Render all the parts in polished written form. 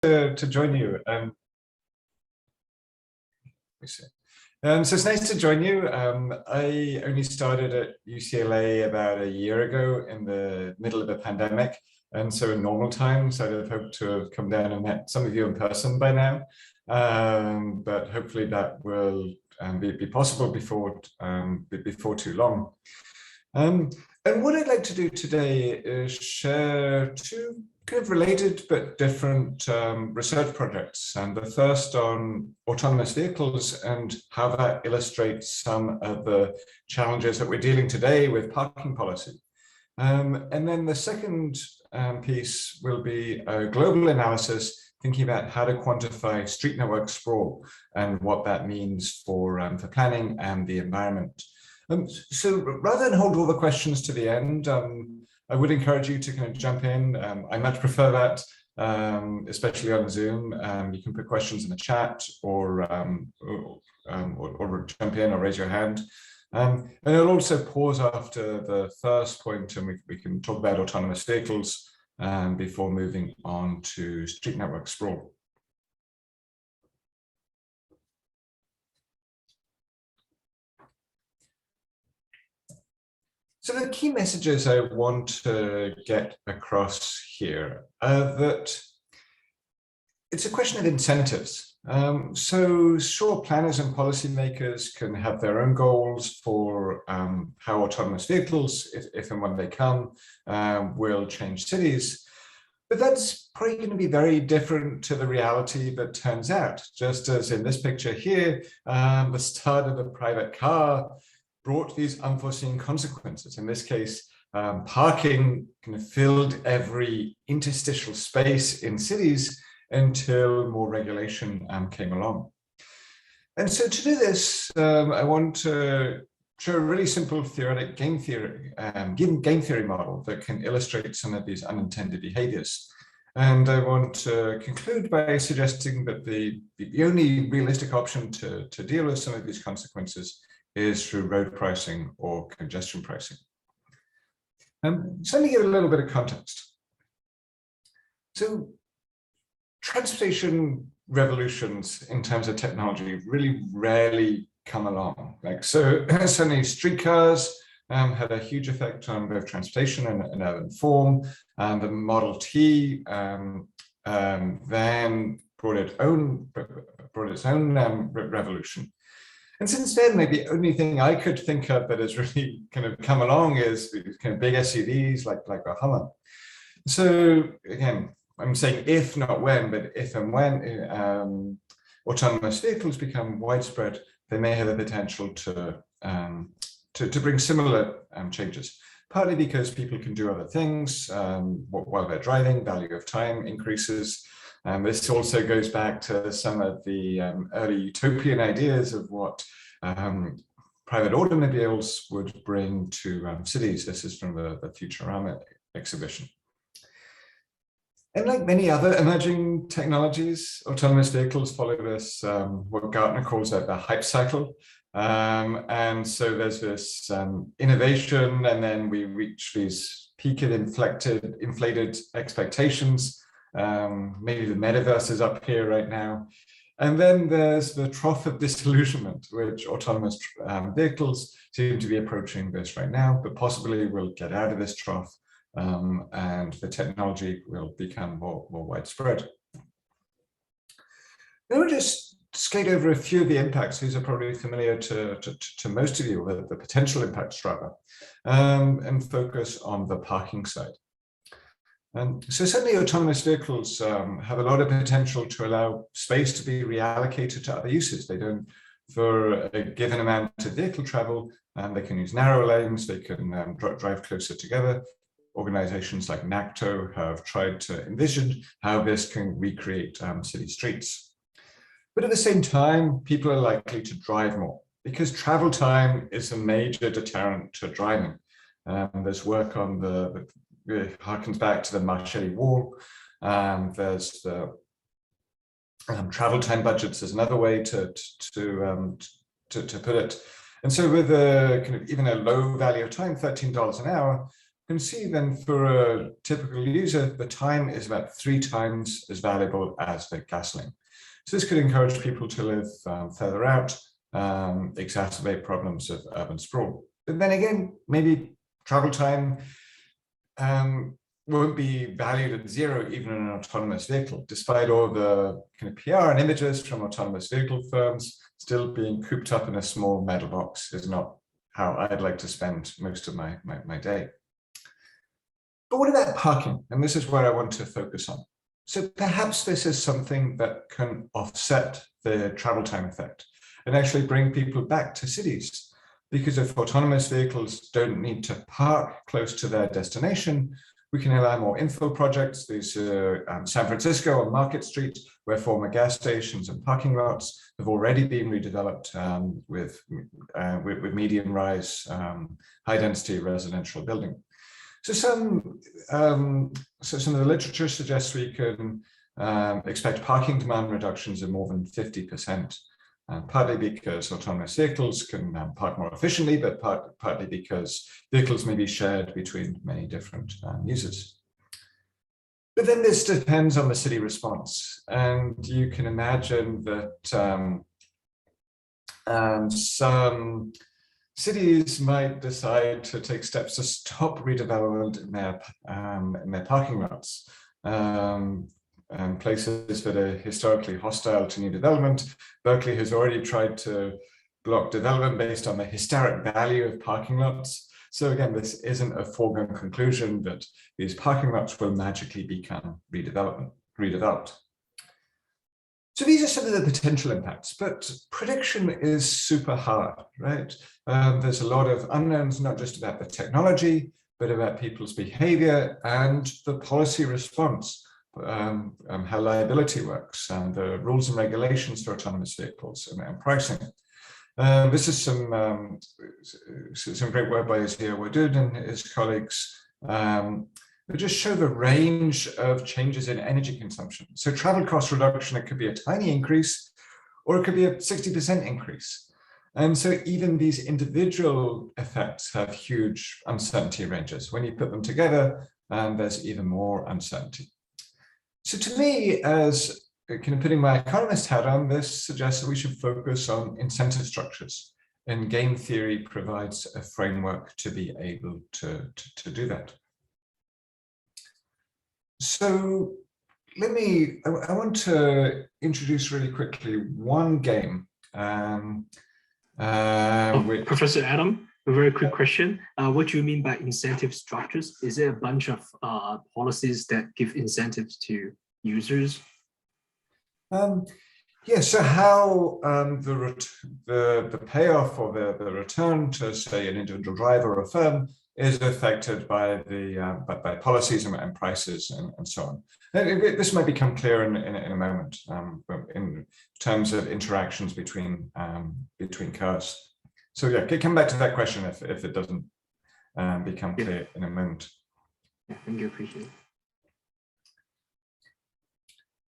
to join you. So it's nice to join you. I only started at UCLA about a year ago in the middle of the pandemic. And so in normal times, I'd have hoped to have come down and met some of you in person by now. But hopefully that will be possible before too long. And what I'd like to do today is share two kind of related but different research projects. And the first on autonomous vehicles and how that illustrates some of the challenges that we're dealing today with parking policy. And then the second piece will be a global analysis thinking about how to quantify street network sprawl and what that means for planning and the environment. So rather than hold all the questions to the end, I would encourage you to kind of jump in. I much prefer that, especially on Zoom. You can put questions in the chat or jump in or raise your hand. And I'll also pause after the first point and we can talk about autonomous vehicles before moving on to street network sprawl. So the key messages I want to get across here are that it's a question of incentives. So sure, planners and policymakers can have their own goals for how autonomous vehicles, if and when they come, will change cities. But that's probably going to be very different to the reality that turns out. Just as in this picture here, the start of a private car brought these unforeseen consequences. In this case, parking kind of filled every interstitial space in cities until more regulation came along. And so to do this, I want to show a really simple theoretic game theory model that can illustrate some of these unintended behaviors. And I want to conclude by suggesting that the only realistic option to deal with some of these consequences is through road pricing or congestion pricing. So let me give a little bit of context. So transportation revolutions in terms of technology really rarely come along. Like so, certainly streetcars had a huge effect on both transportation and urban form. The Model T then brought its own revolution. And since then, like the only thing I could think of that has really kind of come along is kind of big SUVs like a Hummer. So again, I'm saying if, not when, but if and when autonomous vehicles become widespread, they may have the potential to bring similar changes. Partly because people can do other things while they're driving, value of time increases. This also goes back to some of the early utopian ideas of what private automobiles would bring to cities. This is from the Futurama exhibition. And like many other emerging technologies, autonomous vehicles follow this, what Gartner calls the hype cycle. And so there's this innovation, and then we reach these peak of inflated expectations. Maybe the metaverse is up here right now. And then there's the trough of disillusionment, which autonomous vehicles seem to be approaching this right now, but possibly will get out of this trough and the technology will become more widespread. Now we'll just skate over a few of the impacts. These are probably familiar to most of you, the potential impacts rather, and focus on the parking side. So certainly autonomous vehicles have a lot of potential to allow space to be reallocated to other uses. They don't, for a given amount of vehicle travel, they can use narrow lanes, they can drive closer together. Organizations like NACTO have tried to envision how this can recreate city streets. But at the same time, people are likely to drive more because travel time is a major deterrent to driving. There's work on it harkens back to the Marshall Wall. There's the travel time budgets is another way to put it. And so with a kind of even a low value of time, $13 an hour, can see then for a typical user, the time is about 3 times as valuable as the gasoline. So this could encourage people to live further out, exacerbate problems of urban sprawl. But then again, maybe travel time won't be valued at 0 even in an autonomous vehicle, despite all the kind of PR and images from autonomous vehicle firms. Still being cooped up in a small metal box is not how I'd like to spend most of my day. But what about parking? And this is where I want to focus on. So perhaps this is something that can offset the travel time effect and actually bring people back to cities. Because if autonomous vehicles don't need to park close to their destination, we can allow more infill projects. There's San Francisco on Market Street, where former gas stations and parking lots have already been redeveloped with medium-rise, high-density residential building. So some of the literature suggests we can expect parking demand reductions of more than 50%. Partly because autonomous vehicles can park more efficiently, but partly because vehicles may be shared between many different users. But then this depends on the city response. And you can imagine that some cities might decide to take steps to stop redevelopment in their parking lots. And places that are historically hostile to new development. Berkeley has already tried to block development based on the historic value of parking lots. So again, this isn't a foregone conclusion that these parking lots will magically become redeveloped. So these are some of the potential impacts, but prediction is super hard, right? There's a lot of unknowns, not just about the technology, but about people's behavior and the policy response. How liability works and the rules and regulations for autonomous vehicles and pricing. This is some great work by Azir Wadud and his colleagues that just show the range of changes in energy consumption. So travel cost reduction, it could be a tiny increase, or it could be a 60% increase. And so even these individual effects have huge uncertainty ranges. When you put them together, there's even more uncertainty. So to me, as kind of putting my economist hat on, this suggests that we should focus on incentive structures. And game theory provides a framework to be able to do that. So I want to introduce really quickly one game. Professor Adam, a very quick question. What do you mean by incentive structures? Is it a bunch of policies that give incentives to users? Yeah, so how the payoff or the return to, say, an individual driver or a firm is affected by the by policies and prices and so on. This might become clear in a moment in terms of interactions between cars. So yeah, come back to that question if it doesn't become clear in a moment. Yeah, thank you, appreciate it.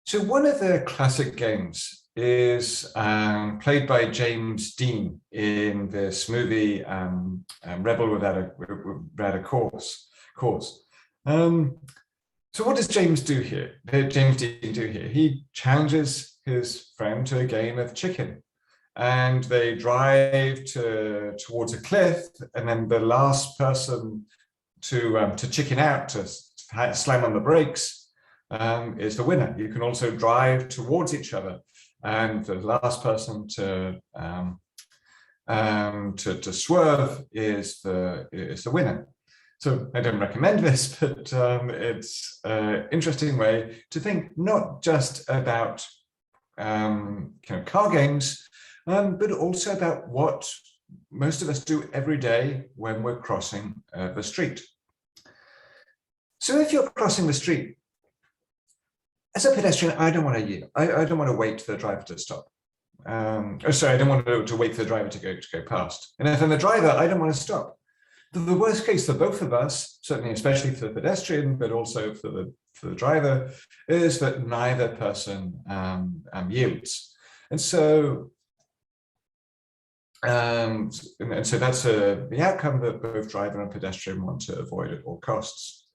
So one of the classic games is played by James Dean in this movie Rebel Without a Cause. So what does James do here? James Dean do here? He challenges his friend to a game of chicken. And they drive towards a cliff, and then the last person to chicken out, to slam on the brakes, is the winner. You can also drive towards each other, and the last person to swerve is the winner. So I don't recommend this, but it's an interesting way to think, not just about kind of car games, but also about what most of us do every day when we're crossing the street. So if you're crossing the street, as a pedestrian, I don't want to yield. I don't want to wait for the driver to stop. I don't want to wait for the driver to go past. And if I'm the driver, I don't want to stop. The worst case for both of us, certainly especially for the pedestrian, but also for the driver, is that neither person yields. And so And so that's the outcome that both driver and pedestrian want to avoid at all costs.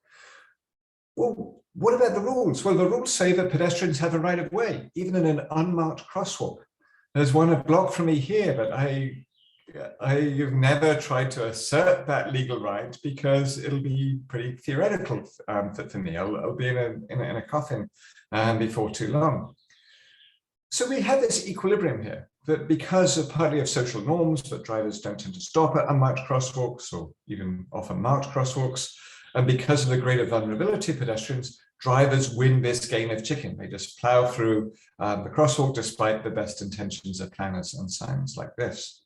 Well, what about the rules? Well, the rules say that pedestrians have a right of way, even in an unmarked crosswalk. There's one a block from me here, but I've never tried to assert that legal right because it'll be pretty theoretical for me. I'll be in a coffin before too long. So we have this equilibrium here, that because of partly of social norms, that drivers don't tend to stop at unmarked crosswalks or even often marked crosswalks, and because of the greater vulnerability of pedestrians, drivers win this game of chicken. They just plow through the crosswalk despite the best intentions of planners and signs like this.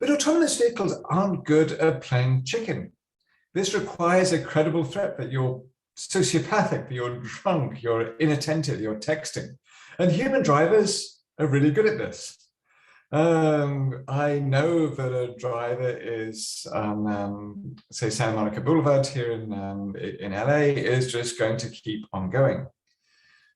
But autonomous vehicles aren't good at playing chicken. This requires a credible threat that you're sociopathic, that you're drunk, you're inattentive, you're texting. And human drivers are really good at this. I know that a driver is on, say, Santa Monica Boulevard here in LA is just going to keep on going.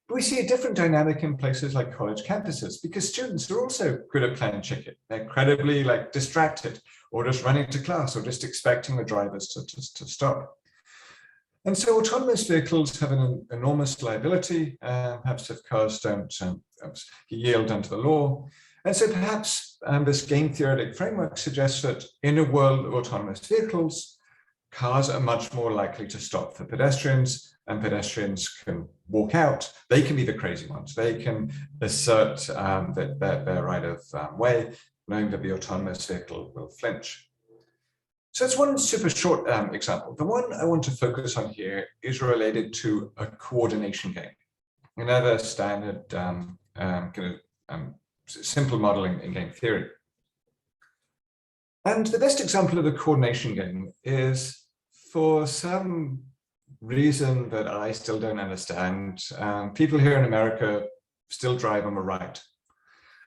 But we see a different dynamic in places like college campuses because students are also good at playing chicken. They're incredibly distracted or just running to class or just expecting the drivers to stop. And so autonomous vehicles have an enormous liability, perhaps if cars don't yield under the law. And so perhaps this game theoretic framework suggests that in a world of autonomous vehicles, cars are much more likely to stop for pedestrians, and pedestrians can walk out. They can be the crazy ones. They can assert their right of way, knowing that the autonomous vehicle will flinch. So that's one super short example. The one I want to focus on here is related to a coordination game, another standard simple model in game theory. And the best example of the coordination game is, for some reason that I still don't understand, people here in America still drive on the right.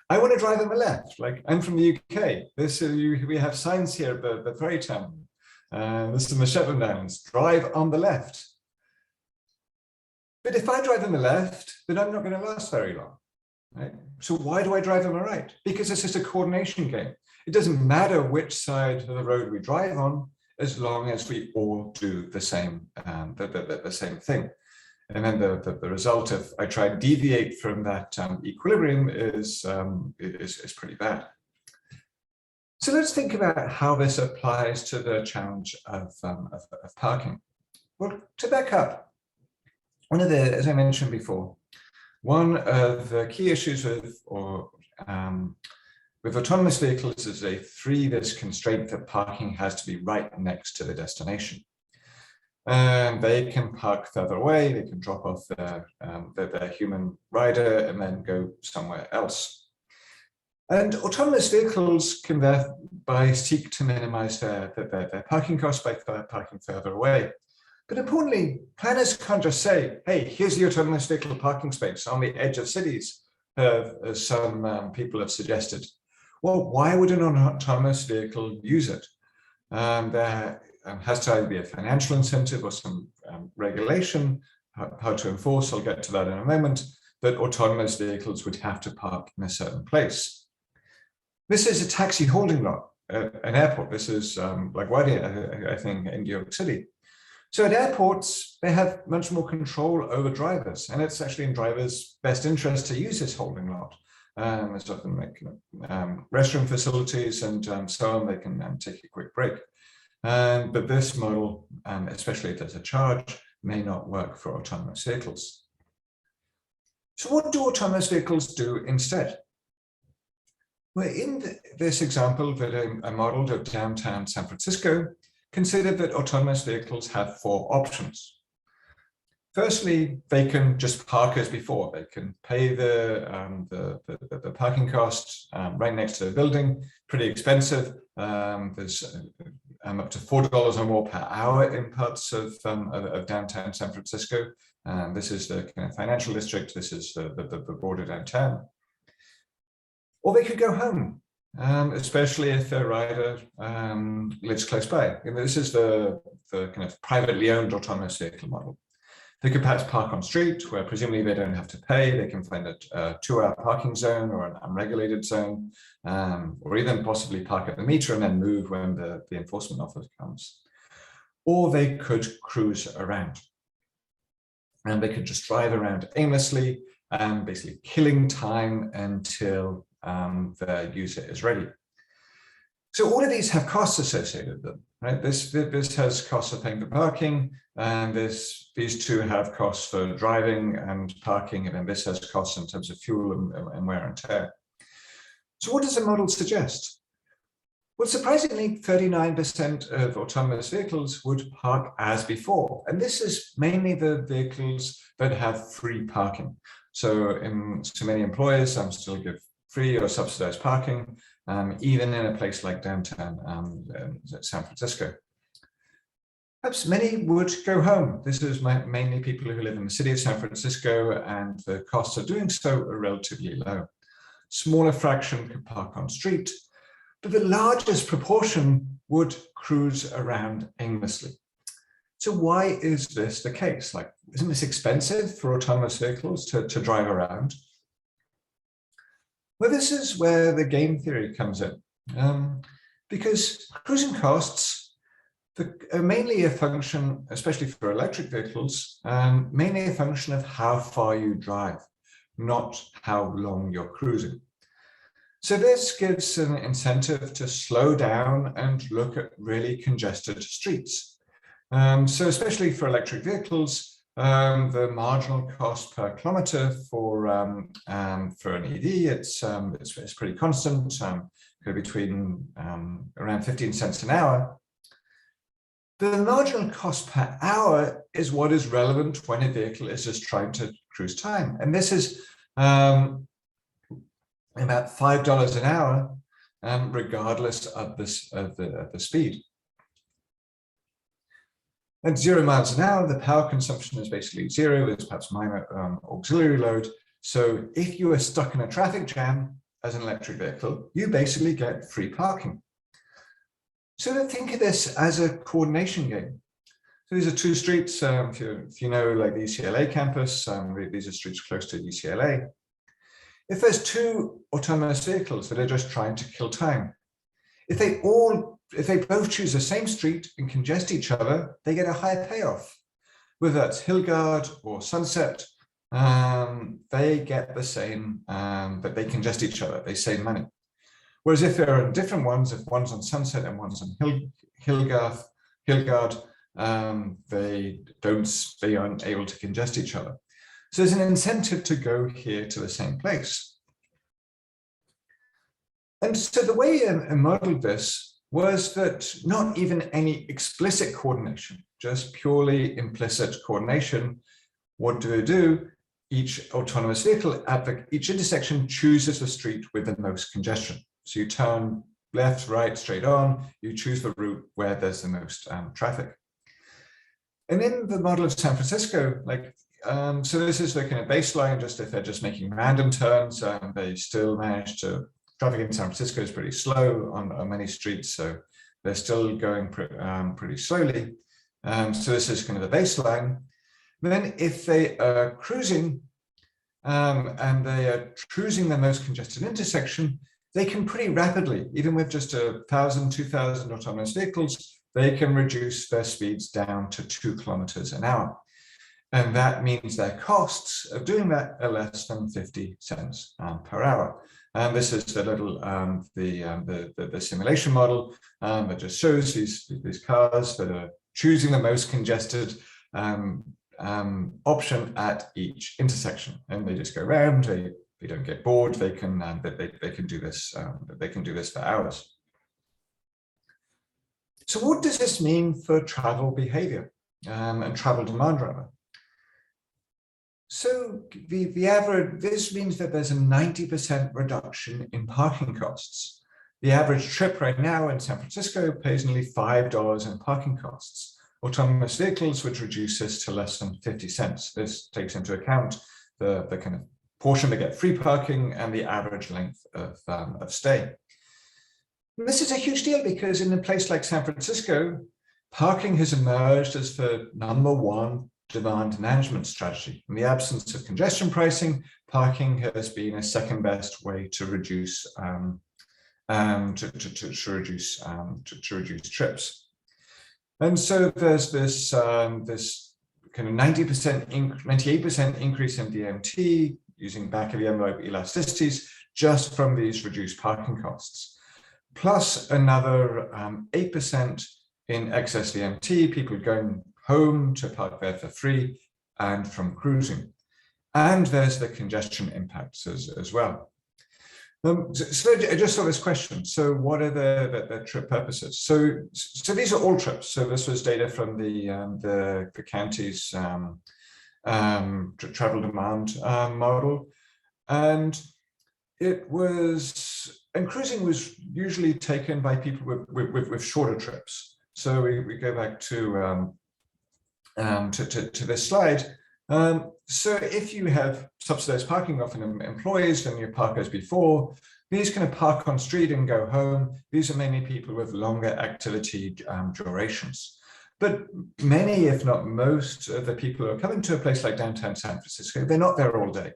I want to drive on the left. Like, I'm from the UK. We have signs here at the ferry town. This is in the Shetland Islands. Drive on the left. But if I drive on the left, then I'm not going to last very long. Right? So why do I drive on the right? Because it's just a coordination game. It doesn't matter which side of the road we drive on, as long as we all do the same the same thing. And then the result of I try and deviate from that equilibrium is pretty bad. So let's think about how this applies to the challenge of parking. Well, to back up, as I mentioned before, one of the key issues with autonomous vehicles is they free this constraint that parking has to be right next to the destination. And they can park further away, they can drop off their human rider and then go somewhere else. And autonomous vehicles can thereby seek to minimize their parking costs by parking further away. But importantly, planners can't just say, hey, here's the autonomous vehicle parking space on the edge of cities, as some people have suggested. Well, why would an autonomous vehicle use it? There has to either be a financial incentive or some regulation, how to enforce, I'll get to that in a moment, that autonomous vehicles would have to park in a certain place. This is a taxi holding lot at an airport. This is LaGuardia, I think, in New York City. So at airports, they have much more control over drivers, and it's actually in drivers' best interest to use this holding lot. There's often restroom facilities and so on. They can take a quick break. But this model, especially if there's a charge, may not work for autonomous vehicles. So what do autonomous vehicles do instead? Well, in this example that I modeled of downtown San Francisco, consider that autonomous vehicles have 4 options. Firstly, they can just park as before. They can pay the parking costs right next to the building, pretty expensive. There's up to $4 or more per hour in parts of downtown San Francisco. This is the kind of financial district. This is the border downtown. Or they could go home, especially if their rider lives close by. And this is the kind of privately owned autonomous vehicle model. They could perhaps park on street where presumably they don't have to pay. They can find a 2-hour parking zone or an unregulated zone, or even possibly park at the meter and then move when the enforcement officer comes. Or they could cruise around. And they could just drive around aimlessly, basically killing time until the user is ready. So all of these have costs associated with them, right? This has costs of paying for parking, and these two have costs for driving and parking, and then this has costs in terms of fuel and wear and tear. So what does the model suggest? Well, surprisingly, 39% of autonomous vehicles would park as before. And this is mainly the vehicles that have free parking. So many employers still give free or subsidized parking, even in a place like downtown San Francisco. Perhaps many would go home. This is mainly people who live in the city of San Francisco, and the costs of doing so are relatively low. Smaller fraction could park on street, but the largest proportion would cruise around aimlessly. So why is this the case? Like, isn't this expensive for autonomous vehicles to drive around? Well, this is where the game theory comes in, because cruising costs are mainly a function, especially for electric vehicles, mainly a function of how far you drive, not how long you're cruising. So this gives an incentive to slow down and look at really congested streets. So especially for electric vehicles, the marginal cost per kilometer for an EV, it's pretty constant, between around 15 cents an hour. The marginal cost per hour is what is relevant when a vehicle is just trying to cruise time, and this is about $5 an hour, regardless of the speed. At 0 miles an hour, the power consumption is basically zero. There's perhaps minor auxiliary load. So if you are stuck in a traffic jam as an electric vehicle, you basically get free parking. So think of this as a coordination game. So these are two streets. If you know, like the UCLA campus, these are streets close to UCLA. If there's two autonomous vehicles that are just trying to kill time, if they both choose the same street and congest each other, they get a higher payoff. Whether that's Hillguard or Sunset, they get the same, but they congest each other, they save money. Whereas if there are different ones, if one's on Sunset and one's on Hillguard, they aren't able to congest each other. So there's an incentive to go here to the same place. And so the way I modeled this was that not even any explicit coordination, just purely implicit coordination. What do they do? Each autonomous vehicle at each intersection chooses the street with the most congestion. So you turn left, right, straight on, you choose the route where there's the most traffic. And in the model of San Francisco, so this is the kind of baseline, just if they're just making random turns, they still manage to, traffic in San Francisco is pretty slow on many streets, so they're still going pretty slowly. So this is kind of the baseline. Then if they are cruising and they are choosing the most congested intersection, they can pretty rapidly, even with just 1,000, 2,000 autonomous vehicles, they can reduce their speeds down to 2 kilometers an hour. And that means their costs of doing that are less than 50 cents per hour. And this is the little the simulation model that just shows these cars that are choosing the most congested option at each intersection, and they just go around. They don't get bored. They can do this. They can do this for hours. So what does this mean for travel behavior and travel demand, rather? So the average, this means that there's a 90% reduction in parking costs. The average trip right now in San Francisco pays nearly $5 in parking costs. Autonomous vehicles would reduce this to less than 50 cents. This takes into account the kind of portion that get free parking and the average length of stay. And this is a huge deal because in a place like San Francisco, parking has emerged as the #1 demand management strategy. In the absence of congestion pricing, parking has been a second best way to reduce trips. And so there's this this kind of 98% increase in DMT using back of the envelope elasticities just from these reduced parking costs, plus another 8% in excess DMT, people going home to park there for free and from cruising. And there's the congestion impacts as well. So I just saw this question. So what are the trip purposes? So these are all trips. So this was data from the county's travel demand model. And cruising was usually taken by people with shorter trips. So we go back to this slide. So if you have subsidized parking, often employees, then you park as before. These kind of park on street and go home. These are mainly people with longer activity durations. But many, if not most, of the people who are coming to a place like downtown San Francisco, they're not there all day.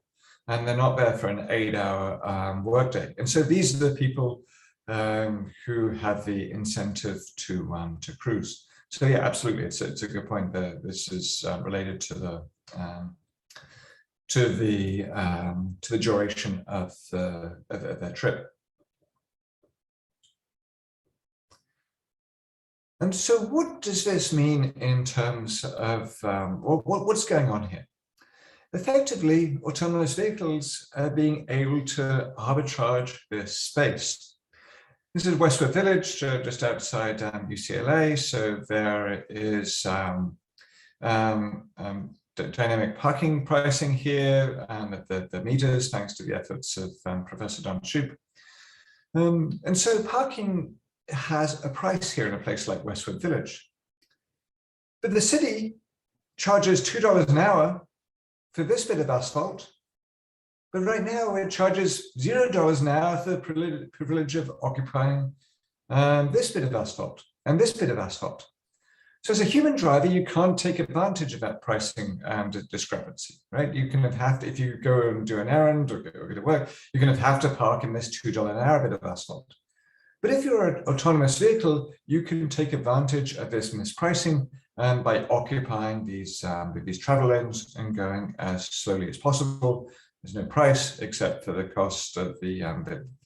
And they're not there for an 8-hour workday. And so these are the people who have the incentive to cruise. So yeah, absolutely, it's a good point that this is related to the duration of their trip. And so what does this mean in terms of what's going on here? Effectively, autonomous vehicles are being able to arbitrage this space. This is Westwood Village, just outside UCLA. So there is dynamic parking pricing here and the meters, thanks to the efforts of Professor Don Shoup. And so parking has a price here in a place like Westwood Village. But the city charges $2 an hour for this bit of asphalt. But right now it charges $0 an hour for the privilege of occupying this bit of asphalt and this bit of asphalt. So as a human driver, you can't take advantage of that pricing discrepancy, right? You kind of have to, if you go and do an errand or go to work, you're going to have to park in this $2 an hour bit of asphalt. But if you're an autonomous vehicle, you can take advantage of this mispricing by occupying these travel lanes and going as slowly as possible. There's no price except for the cost of the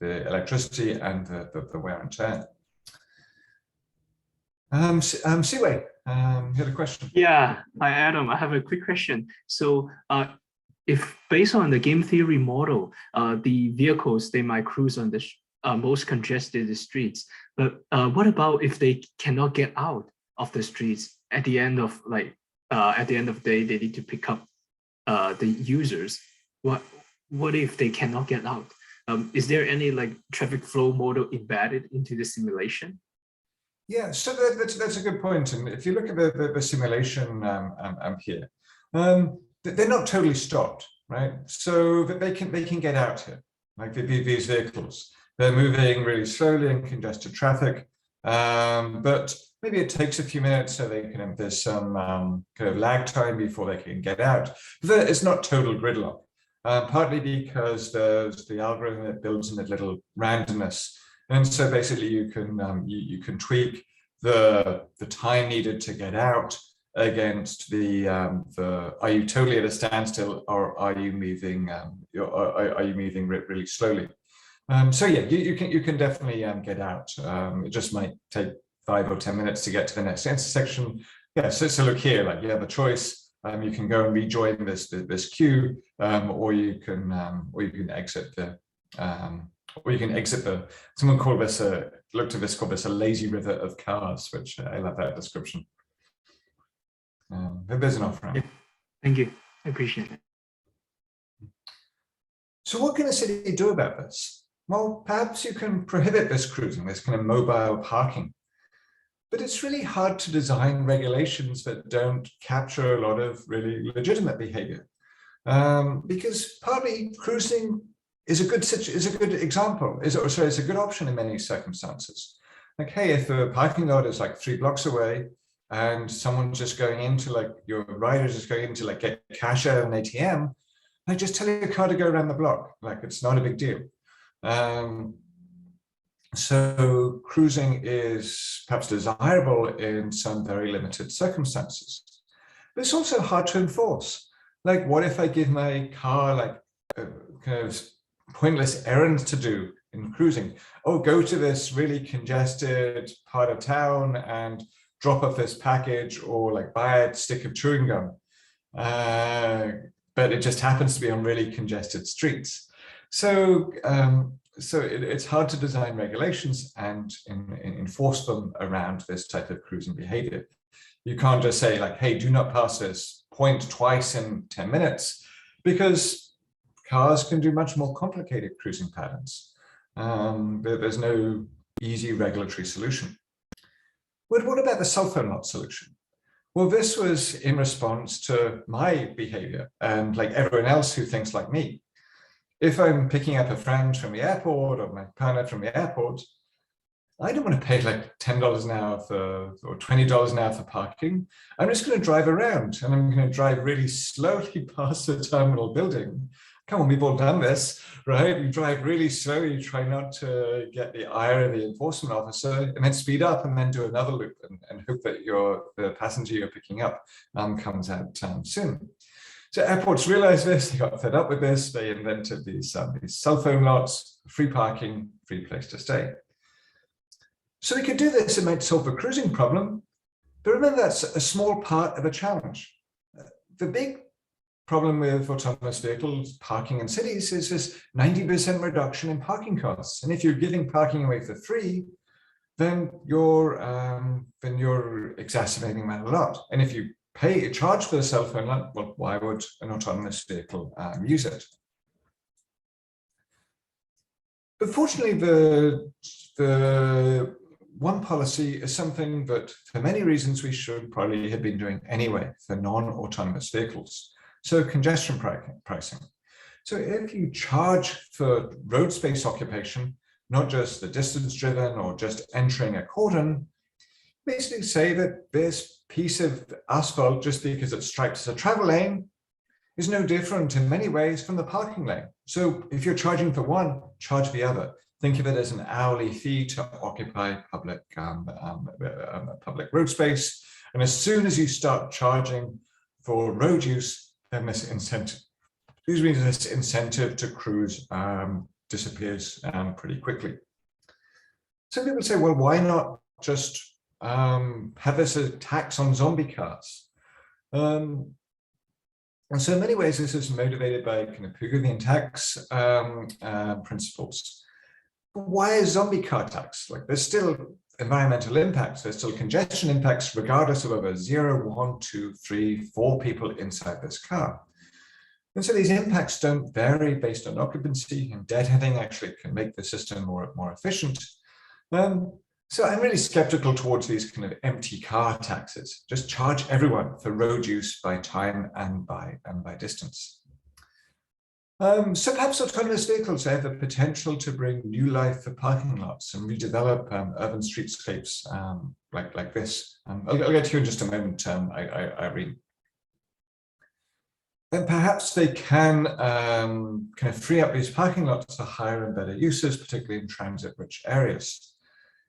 electricity and the wear and tear. Siwei, you had a question. Yeah, hi Adam, I have a quick question. So if based on the game theory model, the vehicles, they might cruise on the most congested streets, but what about if they cannot get out of the streets at the end of the day, they need to pick up the users? What if they cannot get out? Is there any like traffic flow model embedded into the simulation? Yeah, so that's a good point. And if you look at the simulation here, they're not totally stopped, right? So that they can get out here, like these vehicles. They're moving really slowly in congested traffic, but maybe it takes a few minutes, so they can. There's some kind of lag time before they can get out. But it's not total gridlock, partly because there's the algorithm that builds in a little randomness. And so basically you can tweak the time needed to get out against the are you totally at a standstill or are you moving really slowly? So yeah, you can definitely get out. It just might take 5 or 10 minutes to get to the next intersection. Yeah, so look here, like you have a choice. You can go and rejoin this queue, or you can exit the. Or you can exit the, someone called this, looked at this, called this a lazy river of cars, which I love that description. There's an offer. Yeah. Thank you, I appreciate it. So what can a city do about this? Well, perhaps you can prohibit this cruising, this kind of mobile parking. But it's really hard to design regulations that don't capture a lot of really legitimate behavior. Because partly cruising is a good example, it's a good option in many circumstances. Like, hey, if the parking lot is like 3 blocks away, and someone's just going into like, your rider's just going into like get cash out of an ATM, like just tell your car to go around the block. Like it's not a big deal. So cruising is perhaps desirable in some very limited circumstances, but it's also hard to enforce. Like, what if I give my car like kind of pointless errands to do in cruising? Oh, go to this really congested part of town and drop off this package, or like buy a stick of chewing gum. But it just happens to be on really congested streets. So it's hard to design regulations and enforce them around this type of cruising behavior. You can't just say like, hey, do not pass this point twice in 10 minutes, because cars can do much more complicated cruising patterns. There's no easy regulatory solution. But what about the cell phone lot solution? Well, this was in response to my behavior and like everyone else who thinks like me. If I'm picking up a friend from the airport or my partner from the airport, I don't want to pay like $10 an hour or $20 an hour for parking. I'm just going to drive around, and I'm going to drive really slowly past the terminal building. Come on, we've all done this, right? You drive really slow, you try not to get the ire of the enforcement officer, and then speed up and then do another loop and hope that the passenger you're picking up comes out soon. So airports realized this, they got fed up with this, they invented these cell phone lots, free parking, free place to stay. So we could do this, it might solve the cruising problem, but remember that's a small part of a challenge. The big problem with autonomous vehicles parking in cities is this 90% reduction in parking costs. And if you're giving parking away for free, then you're exacerbating that a lot. And if you pay a charge for the cell phone lot, well, why would an autonomous vehicle use it? But fortunately, the one policy is something that, for many reasons, we should probably have been doing anyway for non-autonomous vehicles. So congestion pricing. So if you charge for road space occupation, not just the distance driven or just entering a cordon, basically say that this piece of asphalt, just because it's striped as a travel lane, is no different in many ways from the parking lane. So if you're charging for one, charge the other. Think of it as an hourly fee to occupy public road space. And as soon as you start charging for road use, then this incentive to cruise disappears pretty quickly. Some people say, well, why not just have this as a tax on zombie cars? And so in many ways, this is motivated by kind of Pigouvian tax principles. But why a zombie car tax? Like, there's still environmental impacts, there's still congestion impacts, regardless of whether 0, 1, 2, 3, 4 people inside this car. And so these impacts don't vary based on occupancy, and deadheading actually can make the system more efficient. So I'm really skeptical towards these kind of empty car taxes. Just charge everyone for road use by time and by distance. So perhaps autonomous vehicles have the potential to bring new life for parking lots and redevelop urban streetscapes like this. I'll get to you in just a moment, Irene. And perhaps they can kind of free up these parking lots for higher and better uses, particularly in transit-rich areas.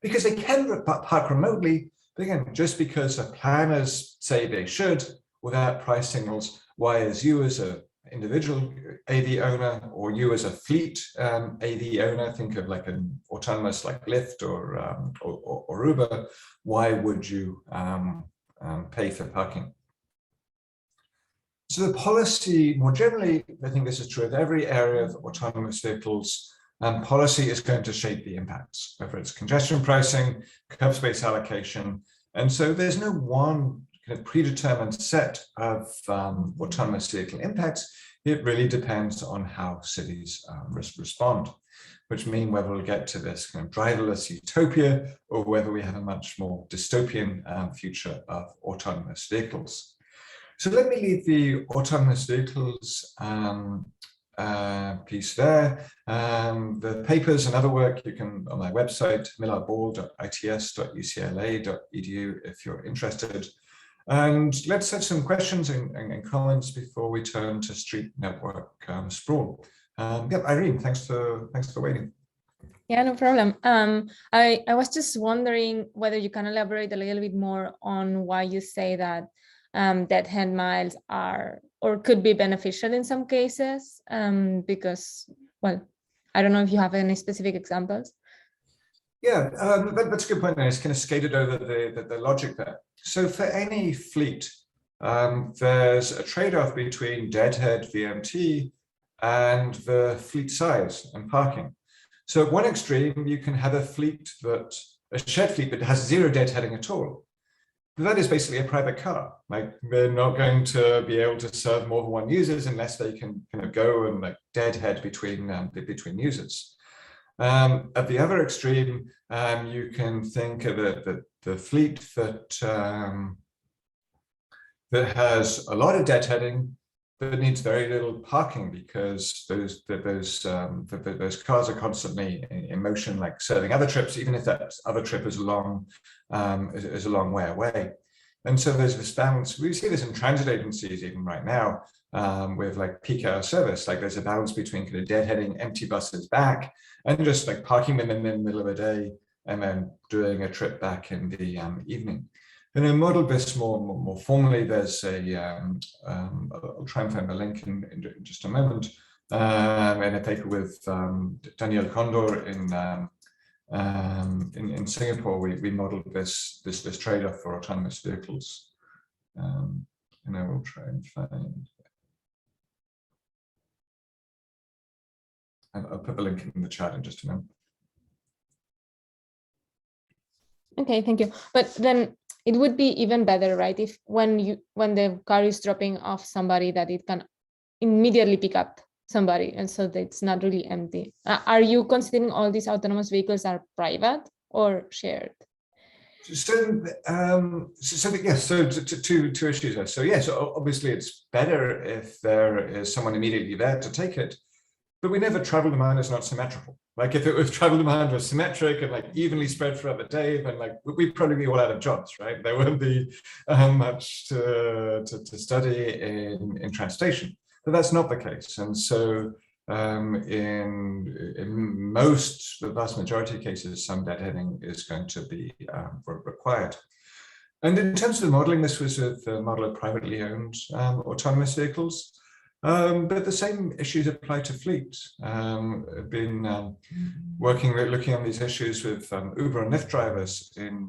Because they can park remotely, but again, just because the planners say they should, without price signals, why is you as an individual AV owner, or you as a fleet AV owner, think of like an autonomous like Lyft or Uber, why would you pay for parking? So the policy, more generally, I think this is true of every area of autonomous vehicles, policy is going to shape the impacts, whether it's congestion pricing, curb space allocation. And so there's no one kind of predetermined set of autonomous vehicle impacts. It really depends on how cities respond, which means whether we'll get to this kind of driverless utopia or whether we have a much more dystopian future of autonomous vehicles. So let me leave the autonomous vehicles piece there. The papers and other work you can on my website, millardball.its.ucla.edu if you're interested. And let's have some questions and comments before we turn to street network sprawl. Yeah, Irene, thanks for waiting. Yeah, no problem. I was just wondering whether you can elaborate a little bit more on why you say that deadhead miles are or could be beneficial in some cases, because, well, I don't know if you have any specific examples. Yeah, that's a good point. I just kind of skated over the logic there. So for any fleet, there's a trade-off between deadhead VMT and the fleet size and parking. So at one extreme, you can have a shared fleet that has zero deadheading at all. But that is basically a private car. Like, they're not going to be able to serve more than one users unless they can kind of go and like deadhead between users. At the other extreme, you can think of the fleet that has a lot of deadheading but needs very little parking because those cars are constantly in motion, like serving other trips, even if that other trip is a long way away. And so there's this balance. We see this in transit agencies even right now, with like peak hour service. Like, there's a balance between kind of deadheading empty buses back and just like parking them in the middle of the day and then doing a trip back in the evening. And I modeled this more formally. There's I'll try and find the link in just a moment, in a paper with Daniel Condor in Singapore. We modeled this trade-off for autonomous vehicles, and I will try and find. And I'll put the link in the chat in just a moment. Okay, thank you. But then it would be even better, right, if when the car is dropping off somebody, that it can immediately pick up somebody, and so that it's not really empty. Are you considering all these autonomous vehicles are private or shared? So yes, so two issues there. So yes, obviously it's better if there is someone immediately there to take it, but we never travel demand is not symmetrical. Like, if travel demand was symmetric and like evenly spread throughout the day, then like we'd probably be all out of jobs, right? There wouldn't be much to study in transportation, but that's not the case. And so in the vast majority of cases, some deadheading is going to be required. And in terms of the modeling, this was with the model of privately owned autonomous vehicles. But the same issues apply to fleets. I've been looking on these issues with Uber and Lyft drivers in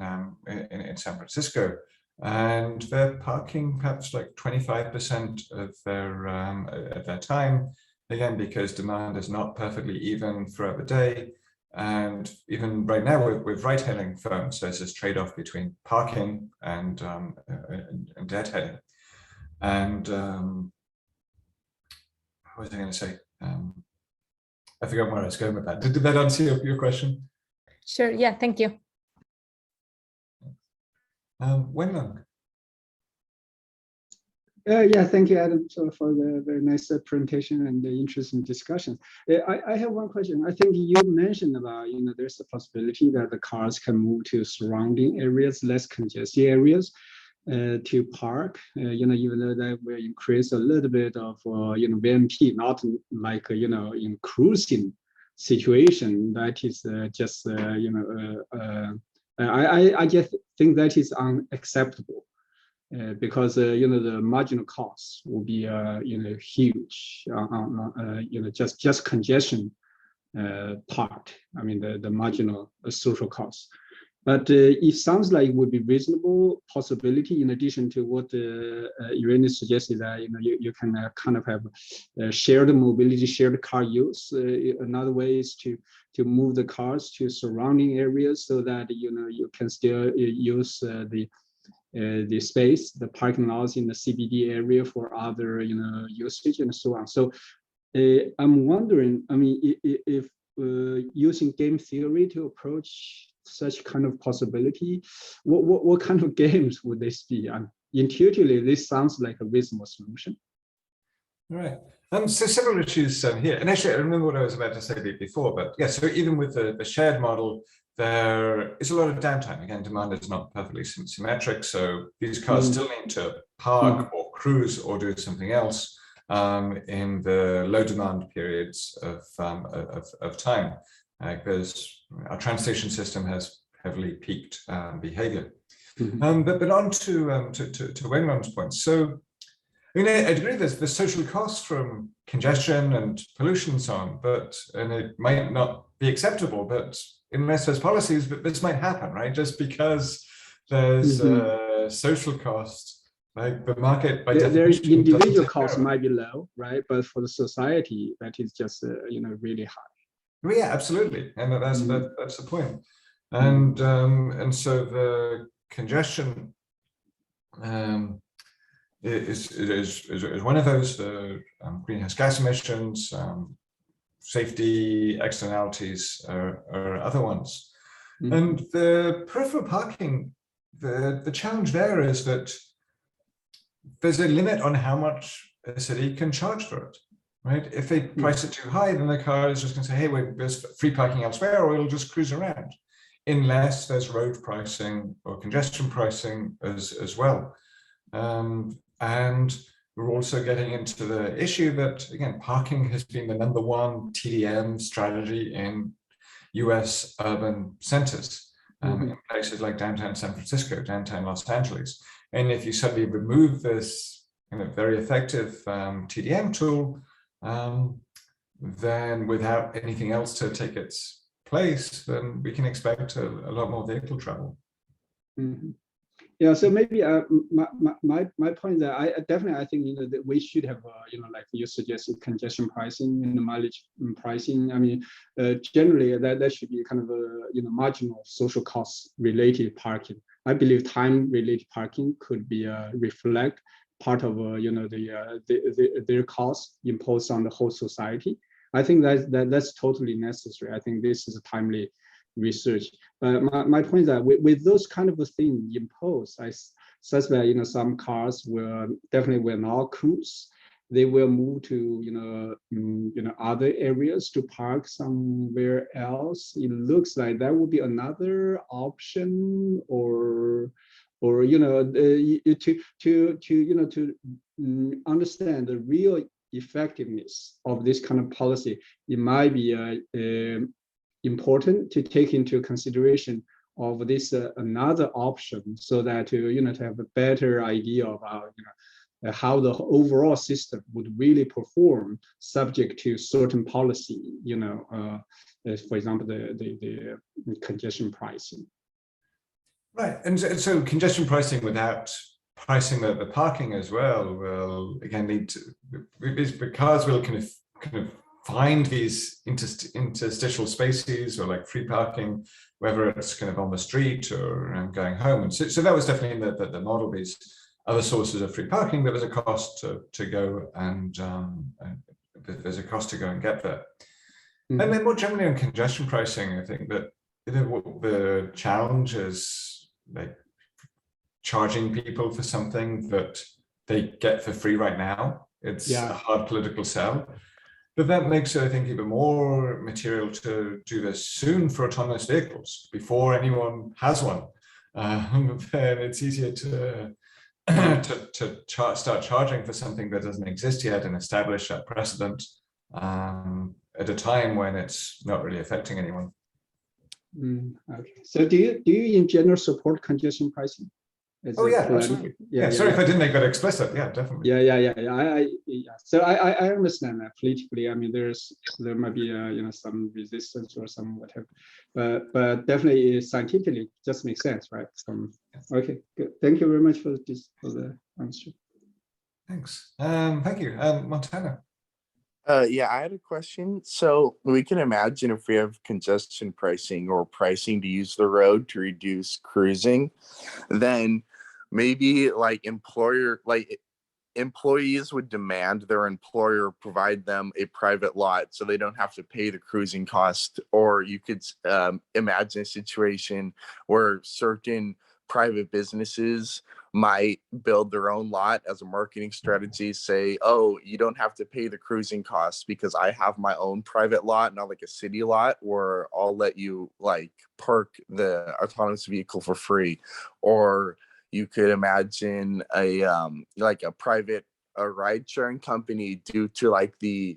San Francisco, and they're parking perhaps like 25% of their time, again because demand is not perfectly even throughout the day. And even right now with ride-hailing firms, there's this trade-off between parking and deadheading. And what was I going to say? I forgot where I was going with that. Did that answer your question? Sure. Yeah. Thank you. Wenlang. Yeah, thank you, Adam, for the very nice presentation and the interesting discussion. I have one question. I think you mentioned about, there's a possibility that the cars can move to surrounding areas, less congested areas, to park, even though that will increase a little bit of, VMT, not like, in cruising situation. That is just, I just think that is unacceptable. Because the marginal costs will be huge just congestion part. I mean the marginal social costs. But it sounds like it would be reasonable possibility in addition to what Irene suggested, that you can kind of have shared mobility, shared car use. Another way is to move the cars to surrounding areas so that you can still use the space, the parking lots in the CBD area for other usage and so on. So I'm wondering, I mean, if using game theory to approach such kind of possibility, what kind of games would this be? Intuitively, this sounds like a reasonable solution. Right. So several issues here, and actually I remember what I was about to say before, but yeah, so even with the shared model, there is a lot of downtime. Again, demand is not perfectly symmetric, so these cars still need to park or cruise or do something else in the low demand periods of time, because our transportation system has heavily peaked behavior. But on to Wenlong's point. So I mean, I agree there's the social costs from congestion and pollution and so on, and it might not be acceptable, but unless there's policies, but this might happen, right? Just because there's social cost, like the market by their definition, individual costs might be low, right? But for the society, that is just really high. Well, yeah, absolutely, and that's the point. And so the congestion is one of those, the greenhouse gas emissions, safety externalities are other ones. And the peripheral parking, the challenge there is that there's a limit on how much a city can charge for it, right? If they price it too high, then the car is just going to say, hey, wait, there's free parking elsewhere, or it'll just cruise around, unless there's road pricing or congestion pricing as well. And we're also getting into the issue that, again, parking has been the #1 TDM strategy in US urban centers, in places like downtown San Francisco, downtown Los Angeles. And if you suddenly remove this very effective TDM tool, then without anything else to take its place, then we can expect a lot more vehicle travel. Yeah, so maybe my point is that I definitely think that we should have like you suggested, congestion pricing and mileage pricing. I mean, generally that should be kind of a marginal social cost related parking. I believe time related parking could be reflect part of their costs imposed on the whole society. I think that's totally necessary. I think this is a timely research. My point is that with those kind of things imposed, I suspect some cars will not cruise. They will move to other areas to park somewhere else. It looks like that would be another option, or to understand the real effectiveness of this kind of policy. It might be important to take into consideration of this another option, so that to have a better idea about how the overall system would really perform subject to certain policy, for example, the congestion pricing. Right, and so congestion pricing without pricing the parking as well will again need to, because we'll kind of find these interstitial spaces or like free parking, whether it's kind of on the street or going home. And so that was definitely in the model, these other sources of free parking. There was a cost to go and there's a cost to go and get there. And then more generally on congestion pricing, I think that the challenge is like charging people for something that they get for free right now. It's a hard political sell. But that makes it, I think, even more material to do this soon for autonomous vehicles before anyone has one. Then it's easier to start charging for something that doesn't exist yet and establish that precedent at a time when it's not really affecting anyone. Okay. So do you in general support congestion pricing? Absolutely. Yeah, sorry if I didn't make that explicit. Yeah, definitely. Yeah. So I understand that politically. I mean, there might be some resistance or some whatever, but definitely scientifically it just makes sense, right? Okay, good. Thank you very much for the answer. Thanks. Thank you, Montana. Yeah, I had a question. So we can imagine if we have congestion pricing or pricing to use the road to reduce cruising, then maybe employees would demand their employer provide them a private lot so they don't have to pay the cruising cost. Or you could imagine a situation where certain private businesses might build their own lot as a marketing strategy, say, oh, you don't have to pay the cruising costs because I have my own private lot, not like a city lot, or I'll let you like park the autonomous vehicle for free. Or you could imagine a like a private ride sharing company, due to like the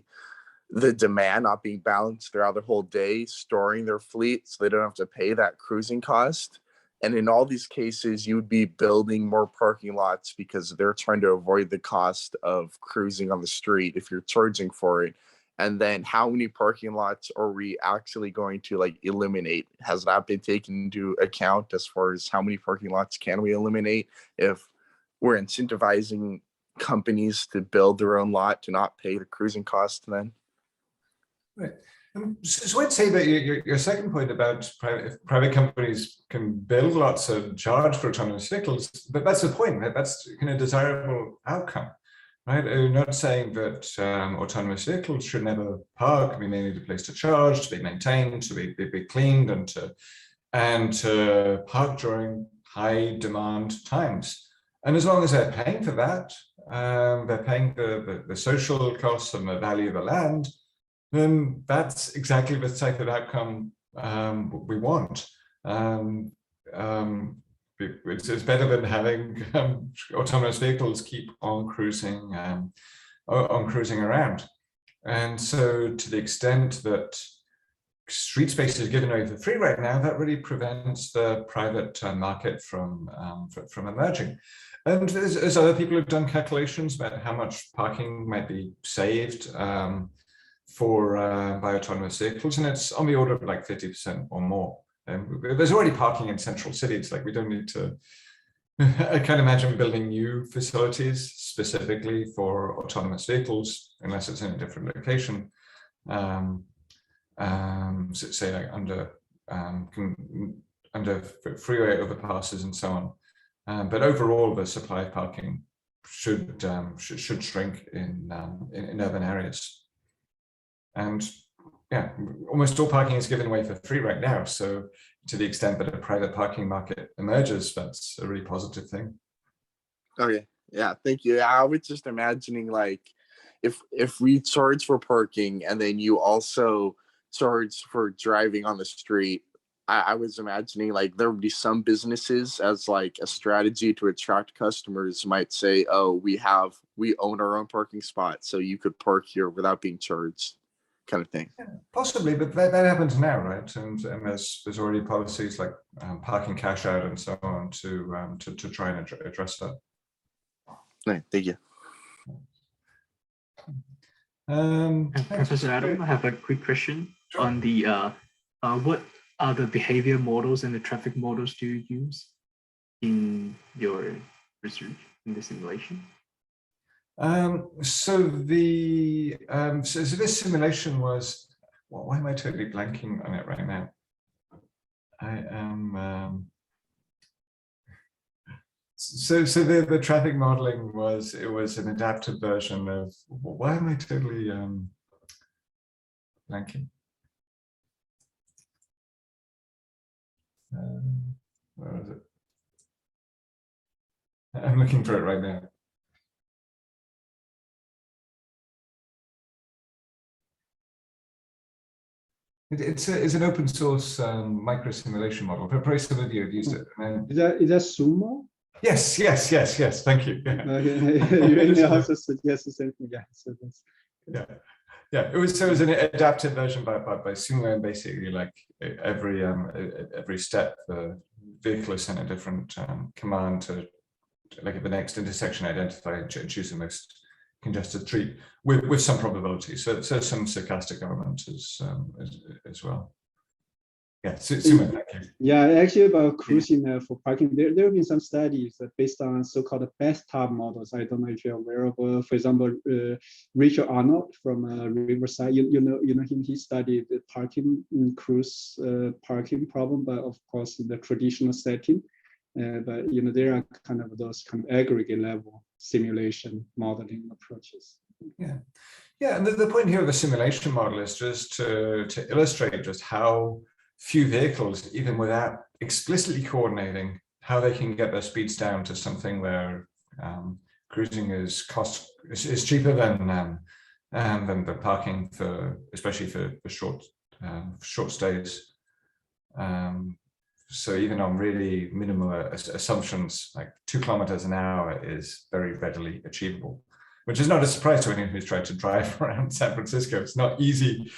demand not being balanced throughout the whole day, storing their fleet so they don't have to pay that cruising cost. And in all these cases, you would be building more parking lots because they're trying to avoid the cost of cruising on the street if you're charging for it. And then how many parking lots are we actually going to like eliminate? Has that been taken into account as far as how many parking lots can we eliminate if we're incentivizing companies to build their own lot to not pay the cruising cost then? Right. So I'd say that your second point about private companies can build lots and charge for autonomous vehicles, but that's the point, right? That's kind of desirable outcome, right? I'm not saying that autonomous vehicles should never park. I mean, they need a place to charge, to be maintained, to be cleaned, and to park during high demand times. And as long as they're paying for that, they're paying the social costs and the value of the land, then that's exactly the type of outcome we want. It's better than having autonomous vehicles keep on cruising around. And so to the extent that street space is given away for free right now, that really prevents the private market from emerging. And there's other people who've done calculations about how much parking might be saved by autonomous vehicles, and it's on the order of like 50% or more. There's already parking in central cities. Like we don't need to. I can't imagine building new facilities specifically for autonomous vehicles unless it's in a different location. Say like under freeway overpasses and so on. But overall, the supply of parking should shrink in urban areas. And yeah, almost all parking is given away for free right now. So to the extent that a private parking market emerges, that's a really positive thing. Okay, yeah, thank you. I was just imagining like if we charge for parking and then you also charge for driving on the street, I was imagining like there would be some businesses as like a strategy to attract customers might say, oh, we own our own parking spot, so you could park here without being charged. Kind of thing. Yeah, possibly, but that happens now, right? And there's already policies like parking cash out and so on to try and address that. Right, thank you. Professor Adam, I have a quick question on the what are the behavior models and the traffic models do you use in your research in the simulation? So this simulation was, well, why am I totally blanking on it right now? I am, so the traffic modeling was, it was an adapted version of, why am I totally blanking? Where is it? I'm looking for it right now. It's an open source micro simulation model. Probably some of you have used it. Is that Sumo? Yes. Thank you. Yeah. You also suggest the same thing. Yeah. So that's yeah. It was an adapted version by Sumo, and basically like every step the vehicle is sent a different command to, like at the next intersection, identify and choose the most congested street with some probability. So some stochastic element as well. Yeah, Sumo, thank you. Yeah, actually about cruising for parking, there have been some studies based on so-called bathtub models. I don't know if you're aware of, for example, Richard Arnold from Riverside. You know him. He studied the parking cruise parking problem, but of course in the traditional setting. But there are kind of those kind of aggregate level simulation modeling approaches. Yeah, and the point here of the simulation model is just to illustrate just how few vehicles, even without explicitly coordinating, how they can get their speeds down to something where cruising is cheaper than the parking especially for short stays. So even on really minimal assumptions, like 2 kilometers an hour is very readily achievable, which is not a surprise to anyone who's tried to drive around San Francisco. It's not easy.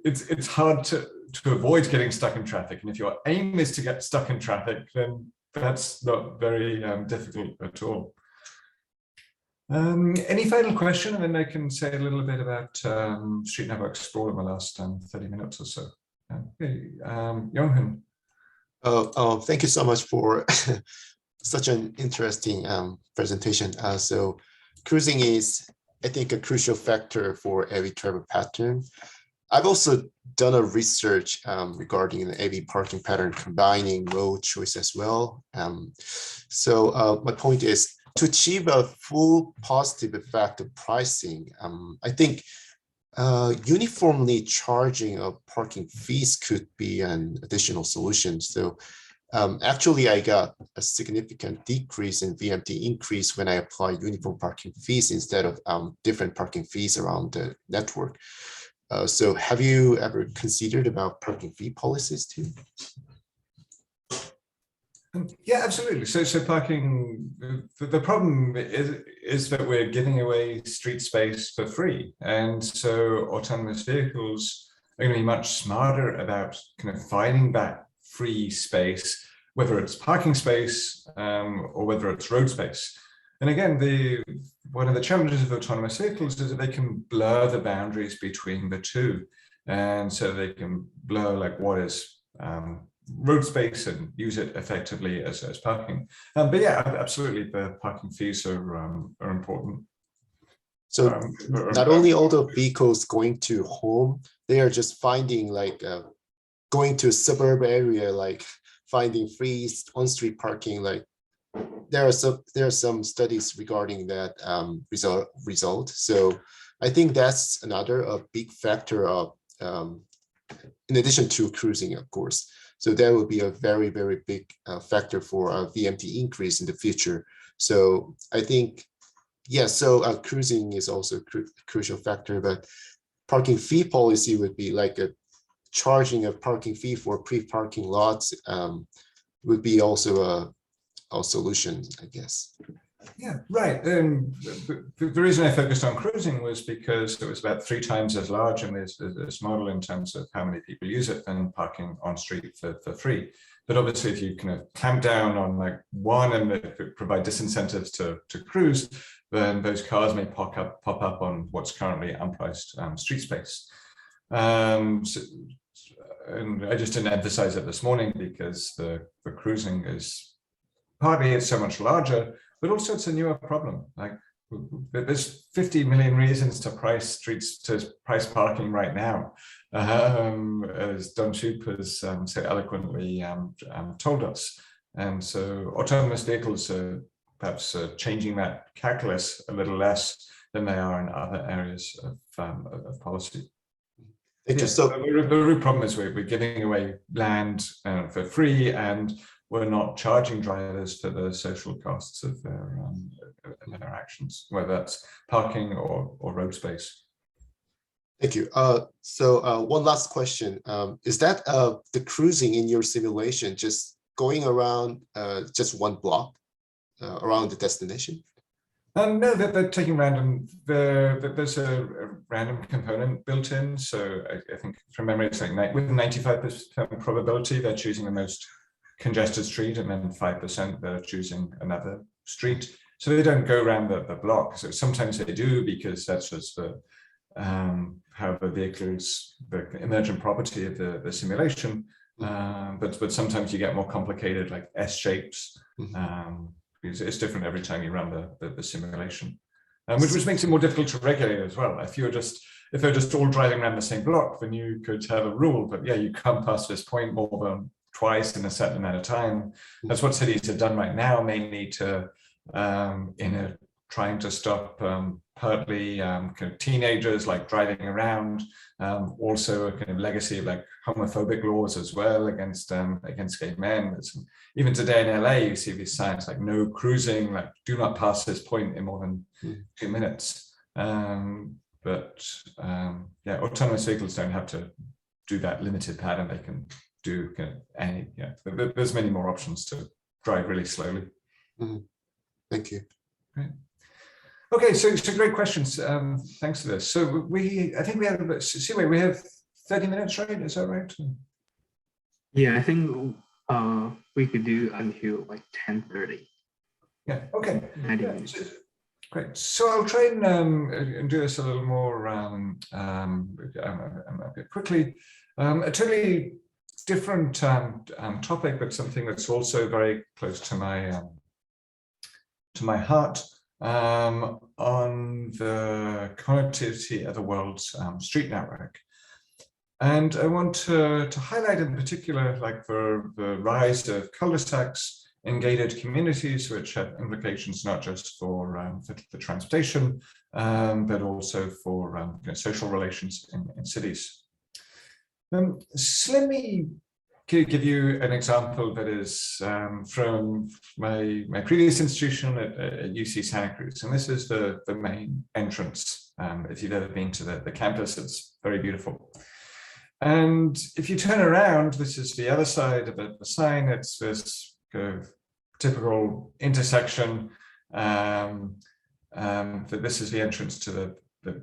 It's hard to avoid getting stuck in traffic. And if your aim is to get stuck in traffic, then that's not very difficult at all. Any final question? And then I can say a little bit about Street Network Sprawl in the last 30 minutes or so. Okay, Yonghun. Thank you so much for such an interesting presentation. So cruising is, I think, a crucial factor for AV travel pattern. I've also done a research regarding the AV parking pattern combining road choice as well. So my point is, to achieve a full positive effect of pricing, I think uniformly charging of parking fees could be an additional solution. So actually, I got a significant decrease in VMT increase when I apply uniform parking fees instead of different parking fees around the network. So have you ever considered about parking fee policies too? Yeah, absolutely. So parking, the problem is that we're giving away street space for free. And so autonomous vehicles are going to be much smarter about kind of finding that free space, whether it's parking space or whether it's road space. And again, one of the challenges of autonomous vehicles is that they can blur the boundaries between the two. And so they can blur like what is road space and use it effectively as parking. But yeah, absolutely, the parking fees are important. So not only all the vehicles going to home, they are just finding like going to a suburb area, like finding free on-street parking. Like there are some studies regarding that result. So I think that's another big factor of in addition to cruising, of course. So that would be a very, very big factor for a VMT increase in the future. So I think, yeah, so cruising is also a crucial factor, but parking fee policy would be like a charging of parking fee for pre-parking lots would be also a solution, I guess. Yeah, right. The reason I focused on cruising was because it was about 3 times as large in this model in terms of how many people use it than parking on street for free. But obviously, if you kind of clamp down on like one and provide disincentives to cruise, then those cars may pop up on what's currently unpriced street space. And I just didn't emphasize it this morning because the cruising is partly it's so much larger, but also it's a newer problem. Like there's 50 million reasons to price parking right now, as Don Shoup has so eloquently told us. And so autonomous vehicles are perhaps changing that calculus a little less than they are in other areas of policy. Thank you. So the root problem is we're giving away land for free, and we're not charging drivers for the social costs of their actions, whether that's parking or road space. Thank you. So one last question. Is that the cruising in your simulation just going around just one block around the destination? No, they're taking random. There's a random component built in. So I think from memory, it's like with 95% probability, they're choosing the most congested street, and then 5% they're choosing another street. So they don't go around the block. So sometimes they do because that's just how the vehicle is, the emergent property of the simulation. But sometimes you get more complicated, like S shapes. Because it's different every time you run the simulation, which makes it more difficult to regulate as well. If they're just all driving around the same block, then you could have a rule, but yeah, you can't pass this point more than twice in a certain amount of time. That's what cities have done right now, mainly to trying to stop partly kind of teenagers like driving around, also a kind of legacy of like homophobic laws as well against gay men. Even today in LA, you see these signs like no cruising, like do not pass this point in more than 2 minutes. Yeah, autonomous vehicles don't have to do that limited pattern. They can do kind of any, there's many more options to drive really slowly. Thank you. Great. Okay, so great questions. Thanks for this. So I think we have, we have 30 minutes, right? Is that right? Yeah, I think we could do until like 10:30. Yeah, okay. 90 Yeah, minutes. Great. So I'll try and do this a little more a bit quickly. A totally different topic, but something that's also very close to my heart, on the connectivity of the world's street network. And I want to highlight in particular, like the rise of cul-de-sacs in gated communities, which have implications not just for transportation, but also for social relations in cities. So let me give you an example that is from my previous institution at UC Santa Cruz, and this is the main entrance. If you've ever been to the campus, it's very beautiful. And if you turn around, this is the other side of the sign. It's this typical intersection. That this is the entrance to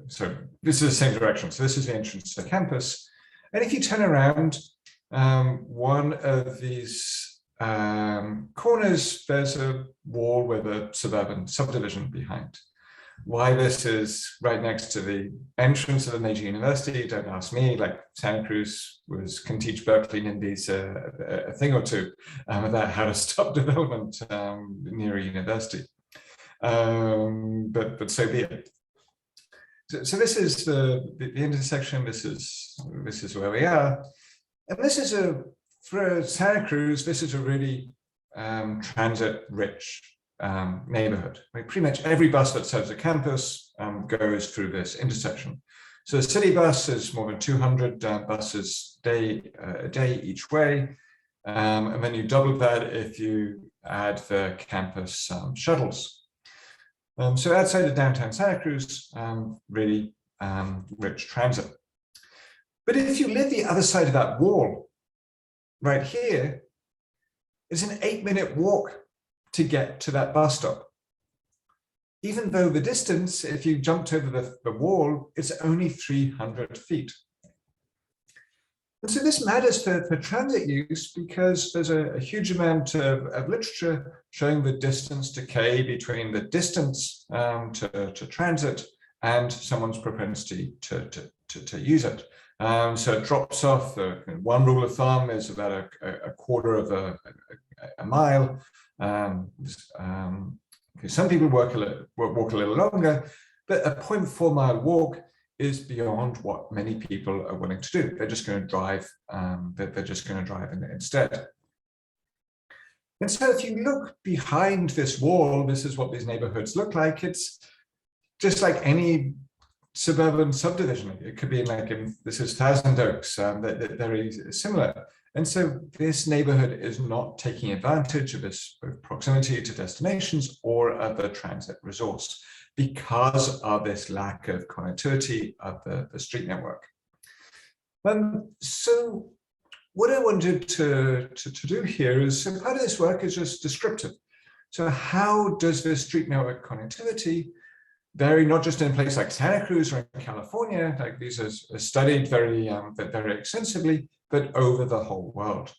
so this is the same direction. So this is the entrance to the campus. And if you turn around, one of these corners, there's a wall with a suburban subdivision behind. Why this is right next to the entrance of a major university, don't ask me. Like Santa Cruz can teach Berkeley NIMBYs a thing or two about how to stop development near a university. But so be it. So this is the intersection. This is where we are, and this is for Santa Cruz. This is a really transit-rich neighborhood. Pretty much every bus that serves the campus goes through this intersection. So the city bus is more than 200 buses a day each way, and then you double that if you add the campus shuttles. So outside of downtown Santa Cruz, really rich transit. But if you live the other side of that wall, right here, it's an 8-minute walk to get to that bus stop. Even though the distance, if you jumped over the wall, it's only 300 feet. And so this matters for transit use because there's a huge amount of literature showing the distance decay between the distance to transit and someone's propensity to use it. So it drops off. One rule of thumb is about a quarter of a mile. Some people walk a little longer, but a 0.4 mile walk is beyond what many people are willing to do. They're just going to drive. They're just going to drive instead. And so, if you look behind this wall, this is what these neighborhoods look like. It's just like any suburban subdivision. It could be this is Thousand Oaks. They're very similar. And so this neighborhood is not taking advantage of this proximity to destinations or of the transit resource because of this lack of connectivity of the street network. So what I wanted to do here is, so part of this work is just descriptive. So how does this street network connectivity vary, not just in a place like Santa Cruz or in California, like these are studied very extensively, but over the whole world.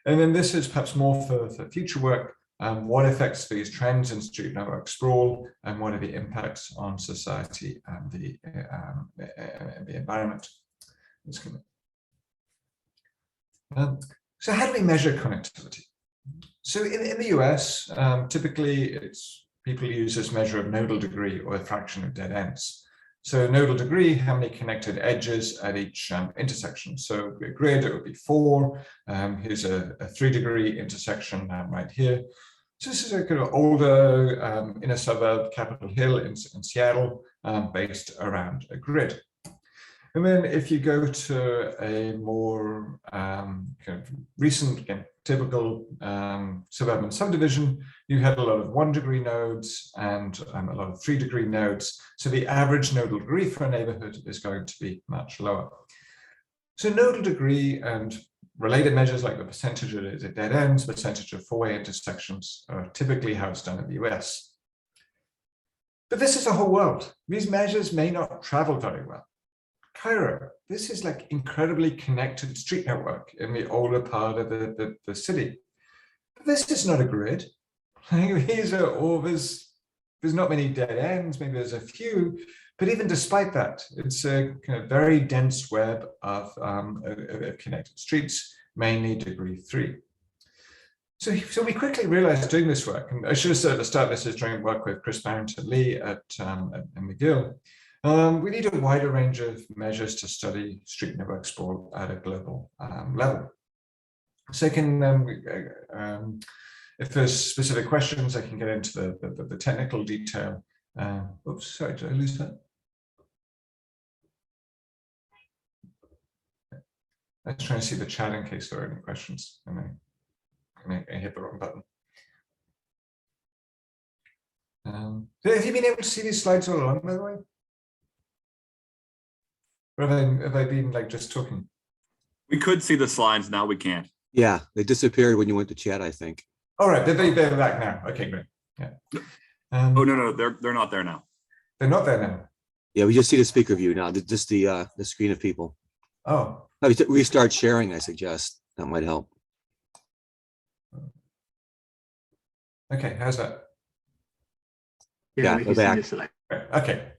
And then this is perhaps more for future work. What affects these trends in street network sprawl, and what are the impacts on society and the environment? So how do we measure connectivity? So in the US, typically people use this measure of nodal degree, or a fraction of dead ends. So nodal degree, how many connected edges at each intersection. So a grid, it would be 4. Here's a 3-degree intersection right here. So this is a kind of older inner suburb, Capitol Hill in Seattle, based around a grid. And then if you go to a more kind of recent, again, typical suburban subdivision, you had a lot of 1-degree nodes and a lot of 3-degree nodes. So the average nodal degree for a neighborhood is going to be much lower. So nodal degree and related measures like the percentage of dead ends, percentage of four-way intersections are typically how it's done in the US. But this is the whole world. These measures may not travel very well. Cairo, this is like incredibly connected street network in the older part of the city. But this is not a grid. These are all, there's not many dead ends, maybe there's a few, but even despite that, it's a kind of very dense web of connected streets, mainly degree 3. So we quickly realized doing this work, and I should have said at the start, this is joint work with Chris Barrington-Lee at McGill. We need a wider range of measures to study street network sprawl at a global level. So I can, if there's specific questions, I can get into the technical detail. Oops, sorry, did I lose that? Let's try and see the chat in case there are any questions. I hit the wrong button. Have you been able to see these slides all along, by the way? Or have I been like just talking? We could see the slides, now we can't. Yeah, they disappeared when you went to chat, I think. All right, they're back now. Okay, great. Yeah. Oh no, they're not there now. They're not there now. Yeah, we just see the speaker view now, just the screen of people. Oh. Restart sharing, I suggest. That might help. Okay, how's that? Yeah, we go can see back. the slide. Okay.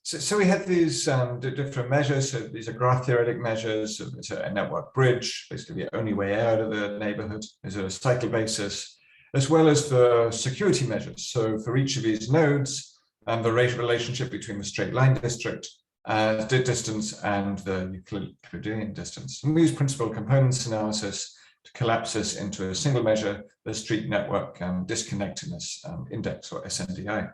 So we had these different measures. So these are graph theoretic measures. So it's a network bridge, basically the only way out of the neighborhood is a cycle basis, as well as the security measures. So for each of these nodes, the rate relationship between the straight line district distance and the Euclidean distance. And we use principal components analysis to collapse this into a single measure, the street network disconnectedness index, or SNDI.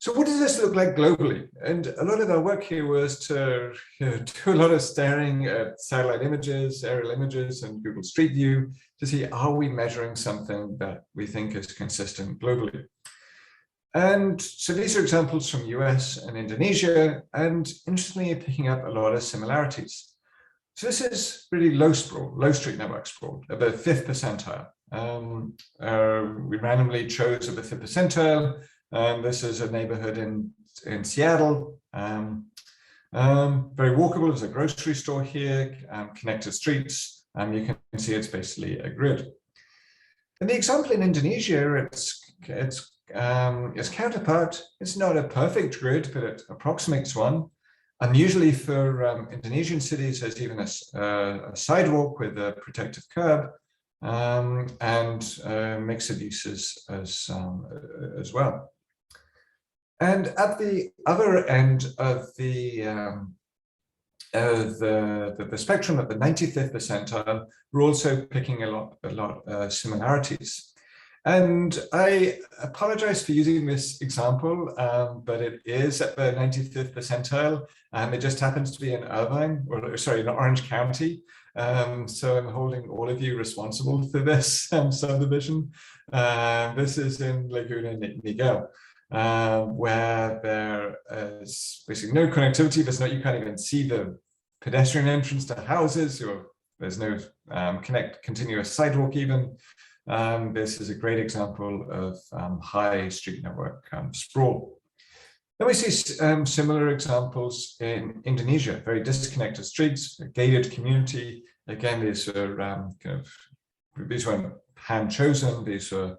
So what does this look like globally? And a lot of our work here was to do a lot of staring at satellite images, aerial images, and Google Street View to see, are we measuring something that we think is consistent globally? And so these are examples from US and Indonesia, and interestingly, picking up a lot of similarities. So this is really low sprawl, low street network sprawl, at the 5th percentile. We randomly chose at the 5th percentile. This is a neighborhood in Seattle. Very walkable. There's a grocery store here, connected streets. You can see it's basically a grid. And the example in Indonesia, its counterpart, it's not a perfect grid, but it approximates one. Unusually for Indonesian cities, there's even a sidewalk with a protective curb and mixed uses as well. And at the other end of the spectrum, at the 95th percentile, we're also picking a lot of similarities. And I apologize for using this example, but it is at the 95th percentile, and it just happens to be in Irvine, or sorry, in Orange County. So I'm holding all of you responsible for this subdivision. This is in Laguna Niguel, where there is basically no connectivity. There's you can't even see the pedestrian entrance to houses, or there's no continuous sidewalk even. This is a great example of high street network sprawl. Then we see similar examples in Indonesia, very disconnected streets, a gated community. Again, these are these weren't hand chosen. These were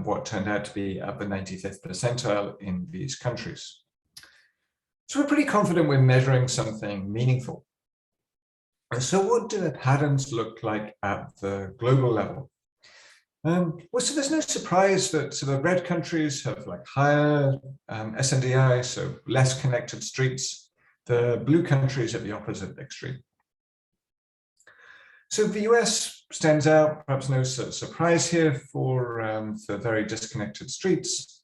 what turned out to be at the 95th percentile in these countries. So we're pretty confident we're measuring something meaningful. So what do the patterns look like at the global level? Well, so there's no surprise that the red countries have like higher SNDI, so less connected streets. The blue countries at the opposite extreme. So the US stands out, perhaps no surprise here, for very disconnected streets.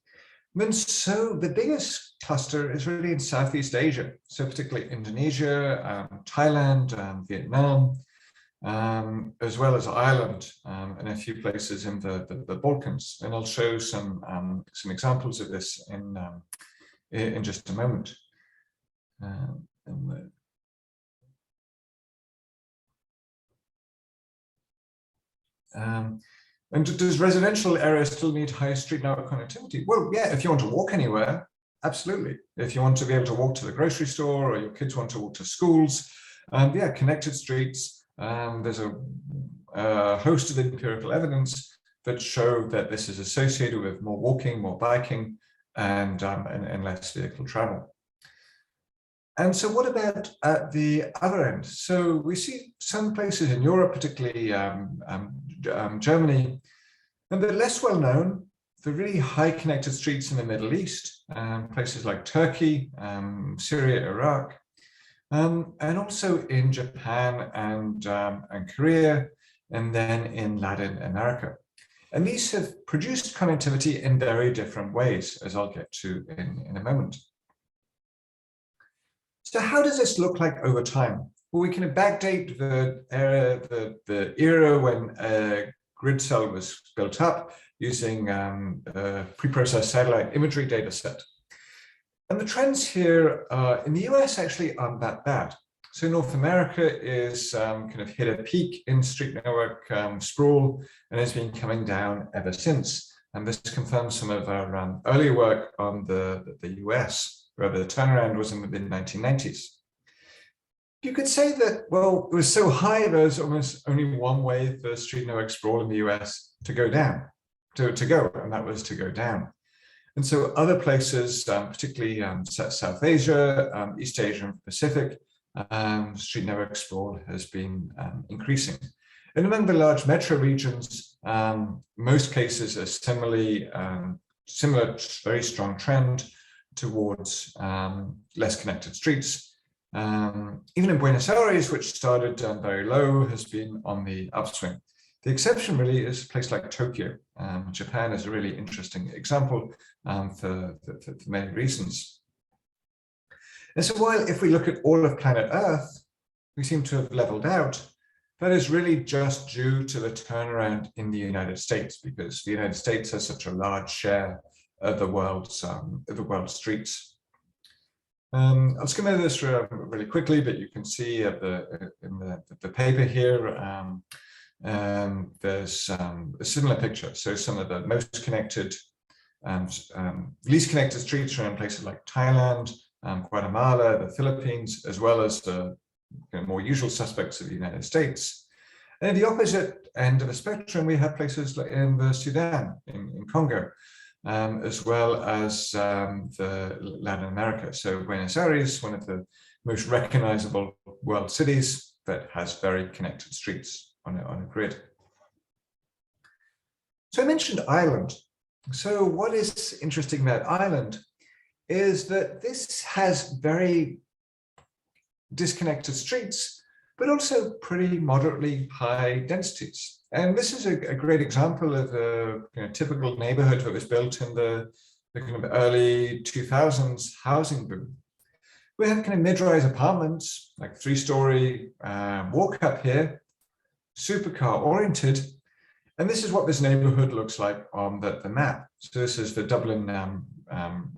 And so the biggest cluster is really in Southeast Asia, so particularly Indonesia, Thailand, Vietnam, as well as Ireland, and a few places in the Balkans. And I'll show some examples of this in just a moment. And does residential areas still need high street network connectivity? Well, yeah, if you want to walk anywhere, absolutely. If you want to be able to walk to the grocery store, or your kids want to walk to schools, yeah, connected streets. There's a host of empirical evidence that show that this is associated with more walking, more biking, and less vehicle travel. And so what about at the other end? So we see some places in Europe, particularly Germany, and they're less well known. The really high connected streets in the Middle East, places like Turkey, Syria, Iraq, and also in Japan and Korea, and then in Latin America. And these have produced connectivity in very different ways, as I'll get to in a moment. So how does this look like over time? Well, we can backdate the era when a grid cell was built up using a preprocessed satellite imagery data set. And the trends here in the US actually aren't that bad. So North America is kind of hit a peak in street network sprawl and has been coming down ever since. And this confirms some of our earlier work on the US, where the turnaround was in the mid-1990s. You could say that, well, it was so high, there's almost only one way for street network sprawl in the US to go down, and that was to go down. And so other places, particularly South Asia, East Asia and Pacific, street network sprawl has been increasing. And among the large metro regions, most cases are similar, very strong trend towards less connected streets. Even in Buenos Aires, which started very low, has been on the upswing. The exception really is a place like Tokyo. Japan is a really interesting example for many reasons. And so while if we look at all of planet Earth, we seem to have leveled out, that is really just due to the turnaround in the United States, because the United States has such a large share of the world's streets. I'll skim over this really quickly, but you can see in the paper here, there's a similar picture. So some of the most connected least connected streets are in places like Thailand, Guatemala, the Philippines, as well as the more usual suspects of the United States. And at the opposite end of the spectrum, we have places like in the Sudan, in Congo, as well as the Latin America. So Buenos Aires, one of the most recognizable world cities that has very connected streets on a grid. So I mentioned Ireland. So what is interesting about Ireland is that this has very disconnected streets, but also pretty moderately high densities. And this is a great example of a typical neighborhood that was built in the kind of early 2000s housing boom. We have kind of mid-rise apartments, like 3-story walk up here, supercar oriented. And this is what this neighborhood looks like on the map. So this is the Dublin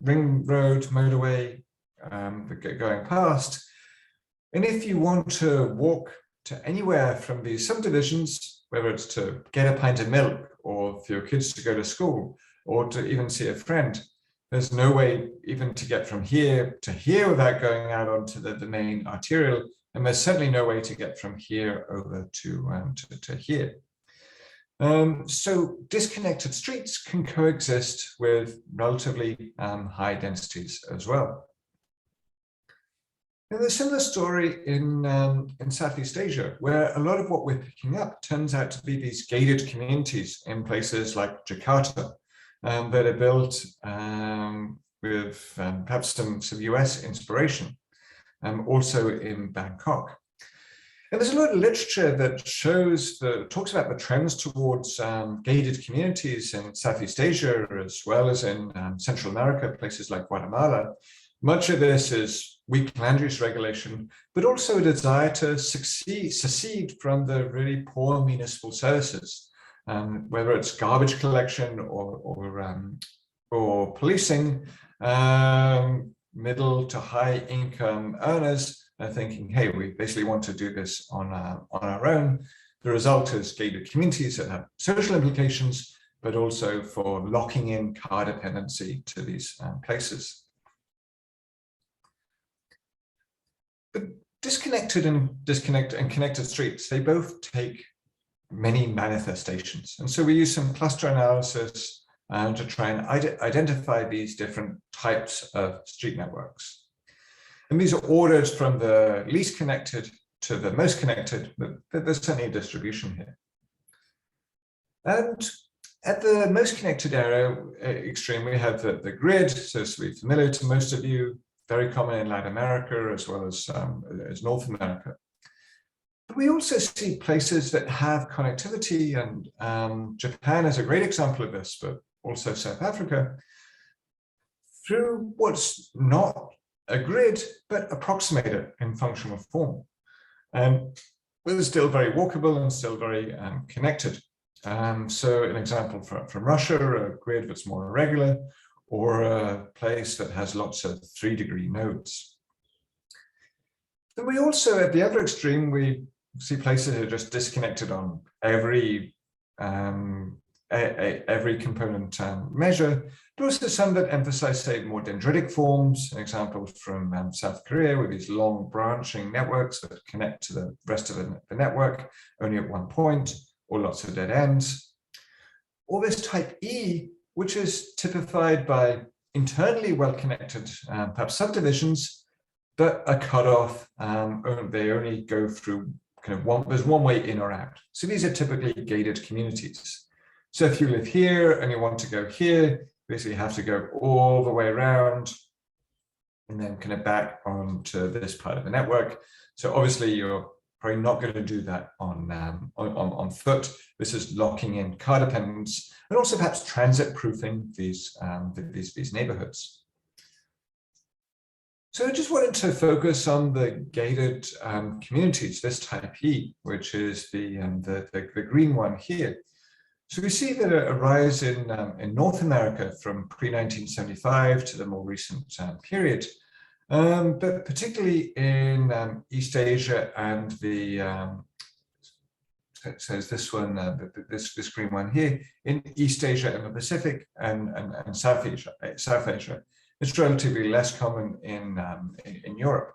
Ring Road motorway going past. And if you want to walk to anywhere from these subdivisions, whether it's to get a pint of milk or for your kids to go to school or to even see a friend, there's no way even to get from here to here without going out onto the main arterial. And there's certainly no way to get from here over to here. So disconnected streets can coexist with relatively high densities as well. And there's a similar story in Southeast Asia, where a lot of what we're picking up turns out to be these gated communities in places like Jakarta that are built with perhaps some US inspiration. also in Bangkok. And there's a lot of literature that talks about the trends towards gated communities in Southeast Asia, as well as in Central America, places like Guatemala. Much of this is weak land use regulation, but also a desire to secede from the really poor municipal services, whether it's garbage collection or policing. Middle to high income earners are thinking, hey, we basically want to do this on our own. The result is gated communities that have social implications, but also for locking in car dependency to these places. But disconnected and connected streets, they both take many manifestations. And so we use some cluster analysis to try and identify these different types of street networks. And these are ordered from the least connected to the most connected, but there's certainly a distribution here. And at the most connected area extreme, we have the grid, so this will be familiar to most of you, very common in Latin America as well as North America. But we also see places that have connectivity, and Japan is a great example of this, but also South Africa, through what's not a grid, but approximated in functional form. But it's still very walkable and still very connected. So an example from Russia, a grid that's more irregular, or a place that has lots of 3-degree nodes. Then we also, at the other extreme, we see places that are just disconnected on every component measure, but also some that emphasize, say, more dendritic forms. An example from South Korea, with these long branching networks that connect to the rest of the network only at one point, or lots of dead ends. Or this type E, which is typified by internally well-connected, perhaps subdivisions, but are cut off. They only go through there's one way in or out. So these are typically gated communities. So if you live here and you want to go here, basically you have to go all the way around and then kind of back onto this part of the network. So obviously you're probably not going to do that on foot. This is locking in car dependence and also perhaps transit proofing these neighborhoods. So I just wanted to focus on the gated communities, this type E, which is the green one here. So we see that a rise in North America from pre-1975 to the more recent period, but particularly in East Asia and it says this one, this green one here, in East Asia and the Pacific and South Asia. It's relatively less common in Europe.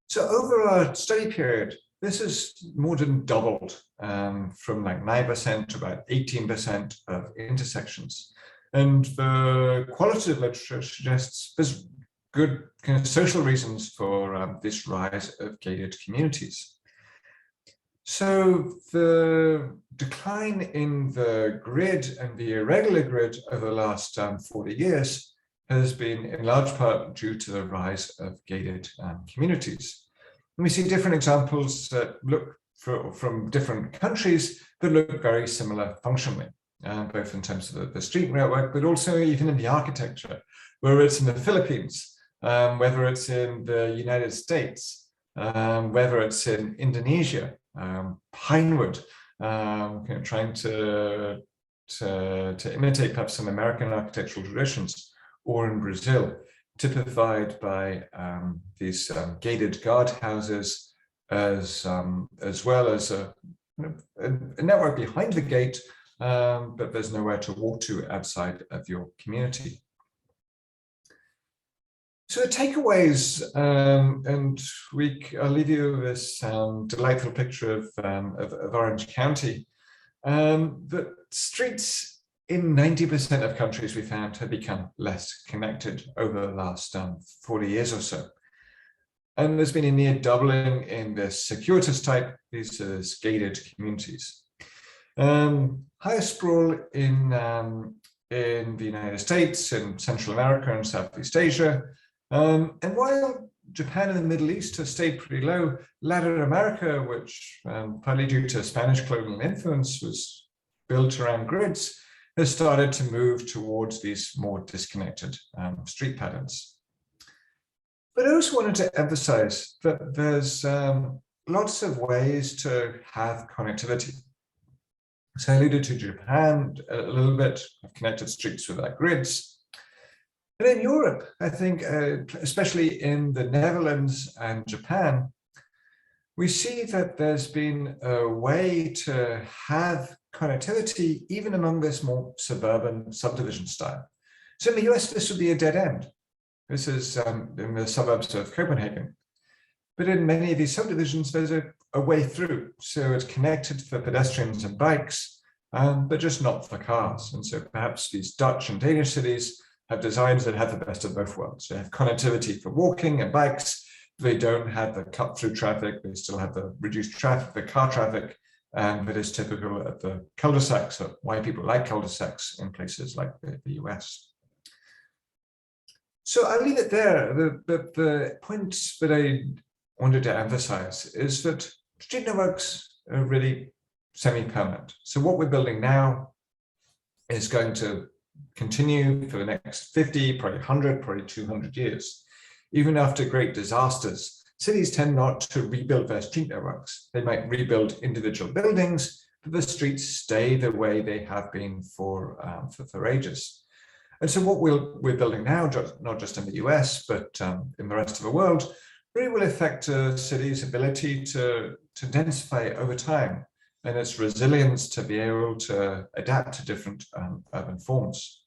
So over our study period, this is more than doubled from like 9% to about 18% of intersections. And the qualitative literature suggests there's good kind of social reasons for this rise of gated communities. So the decline in the grid and the irregular grid over the last 40 years has been in large part due to the rise of gated communities. And we see different examples that look from different countries that look very similar functionally, both in terms of the street network, but also even in the architecture, whether it's in the Philippines, whether it's in the United States, whether it's in Indonesia, Pinewood, trying to imitate perhaps some American architectural traditions, or in Brazil, typified by these gated guard houses, as well as a network behind the gate, but there's nowhere to walk to outside of your community. So the takeaways, and I'll leave you with this delightful picture of Orange County. The streets in 90% of countries we found have become less connected over the last 40 years or so. And there's been a near doubling in the circuitous type, these are gated communities. Higher sprawl in the United States, in Central America and Southeast Asia, And while Japan and the Middle East have stayed pretty low, Latin America, which partly due to Spanish colonial influence was built around grids, has started to move towards these more disconnected street patterns. But I also wanted to emphasize that there's lots of ways to have connectivity. So I alluded to Japan a little bit, of connected streets without grids. But in Europe, I think, especially in the Netherlands and Japan, we see that there's been a way to have connectivity even among this more suburban subdivision style. So in the US, this would be a dead end. This is in the suburbs of Copenhagen. But in many of these subdivisions, there's a way through. So it's connected for pedestrians and bikes, but just not for cars. And so perhaps these Dutch and Danish cities have designs that have the best of both worlds. They have connectivity for walking and bikes. They don't have the cut-through traffic. They still have the reduced traffic, the car traffic, that is typical at the cul-de-sacs, why people like cul-de-sacs in places like the US. So I'll leave it there. The point that I wanted to emphasize is that street networks are really semi-permanent. So what we're building now is going to continue for the next 50, probably 100, probably 200 years. Even after great disasters, cities tend not to rebuild their street networks. They might rebuild individual buildings, but the streets stay the way they have been for ages. And so what we're building now, not just in the US, but in the rest of the world, really will affect a city's ability to densify over time and its resilience to be able to adapt to different urban forms.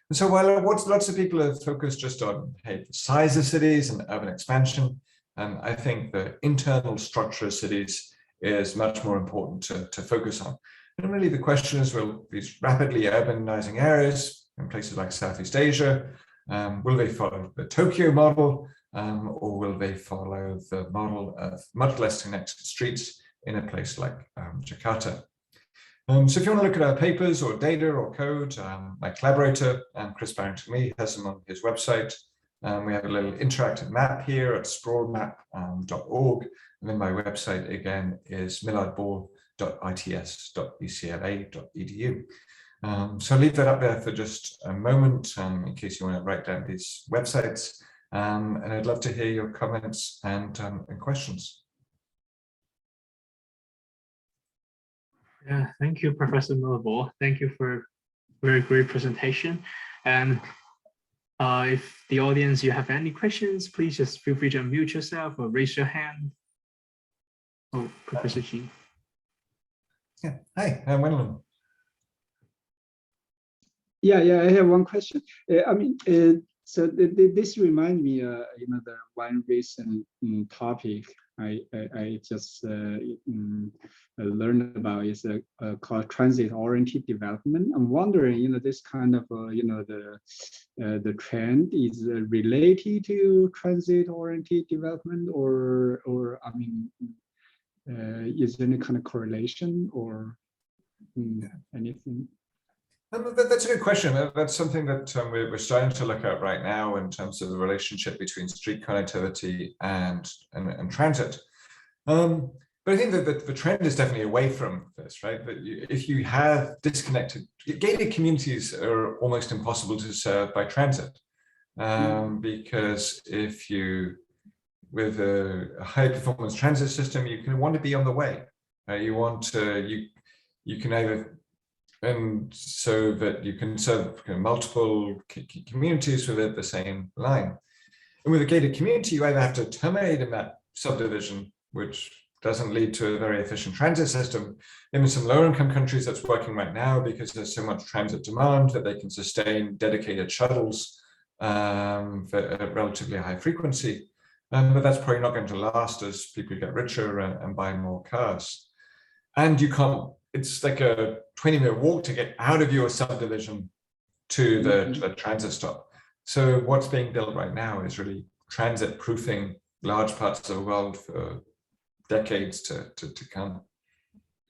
And so while lots of people are focused just on the size of cities and urban expansion, I think the internal structure of cities is much more important to focus on. And really the question is, will these rapidly urbanizing areas in places like Southeast Asia, will they follow the Tokyo model, or will they follow the model of much less connected streets in a place like Jakarta? So if you want to look at our papers or data or code, my collaborator, Chris Barrington-Lee, has them on his website. We have a little interactive map here at sprawlmap.org. And then my website again is millardball.its.ucla.edu. So I'll leave that up there for just a moment in case you want to write down these websites. And I'd love to hear your comments and questions. Yeah, thank you, Professor Millard-Ball. Thank you for a very great presentation. And if the audience, you have any questions, please just feel free to unmute yourself or raise your hand. Oh, Professor G. Yeah, hi, I'm Wenlin. Yeah, I have one question. So this reminds me, the one recent topic I just learned about is called transit-oriented development. I'm wondering, this kind of, the trend is related to transit-oriented development, or is there any kind of correlation or anything? That's a good question. That's something that we're starting to look at right now in terms of the relationship between street connectivity and transit. But I think that the trend is definitely away from this, right? That if you have disconnected, gated communities are almost impossible to serve by transit, because if you, with a high performance transit system, you can want to be on the way. You want to, you can either, and so that you can serve multiple communities within the same line. And with a gated community, you either have to terminate in that subdivision, which doesn't lead to a very efficient transit system. In some lower income countries, that's working right now because there's so much transit demand that they can sustain dedicated shuttles for a relatively high frequency. But that's probably not going to last as people get richer and buy more cars. And you can't, it's like a 20-minute walk to get out of your subdivision to the transit stop. So what's being built right now is really transit proofing large parts of the world for decades to come.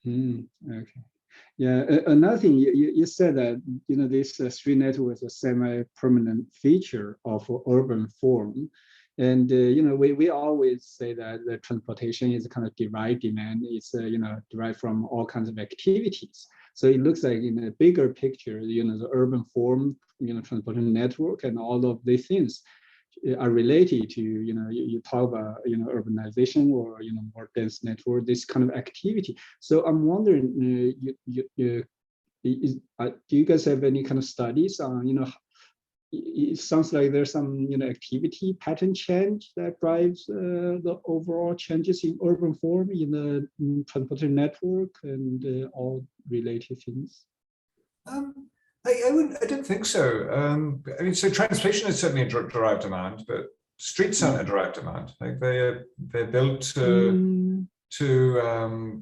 Okay. Yeah, another thing you said that this street network is a semi-permanent feature of urban form, and we always say that the transportation is kind of derived demand. It's derived from all kinds of activities. So it looks like in a bigger picture, the urban form, transportation network, and all of these things are related to you talk about urbanization or more dense network, this kind of activity. So I'm wondering, do you guys have any kind of studies on it sounds like there's some activity pattern change that drives the overall changes in urban form in the transportation network and all related things? I don't think so. I mean, so transportation is certainly a derived demand, but streets aren't a derived demand. Like they're built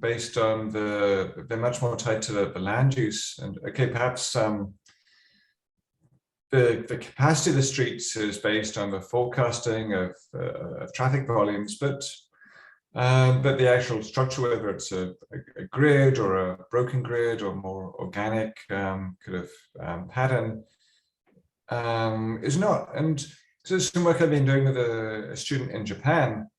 based on they're much more tied to the land use. And okay, perhaps the capacity of the streets is based on the forecasting of traffic volumes, but the actual structure, whether it's a grid or a broken grid or more organic kind of pattern, is not. And so some work I've been doing with a student in Japan.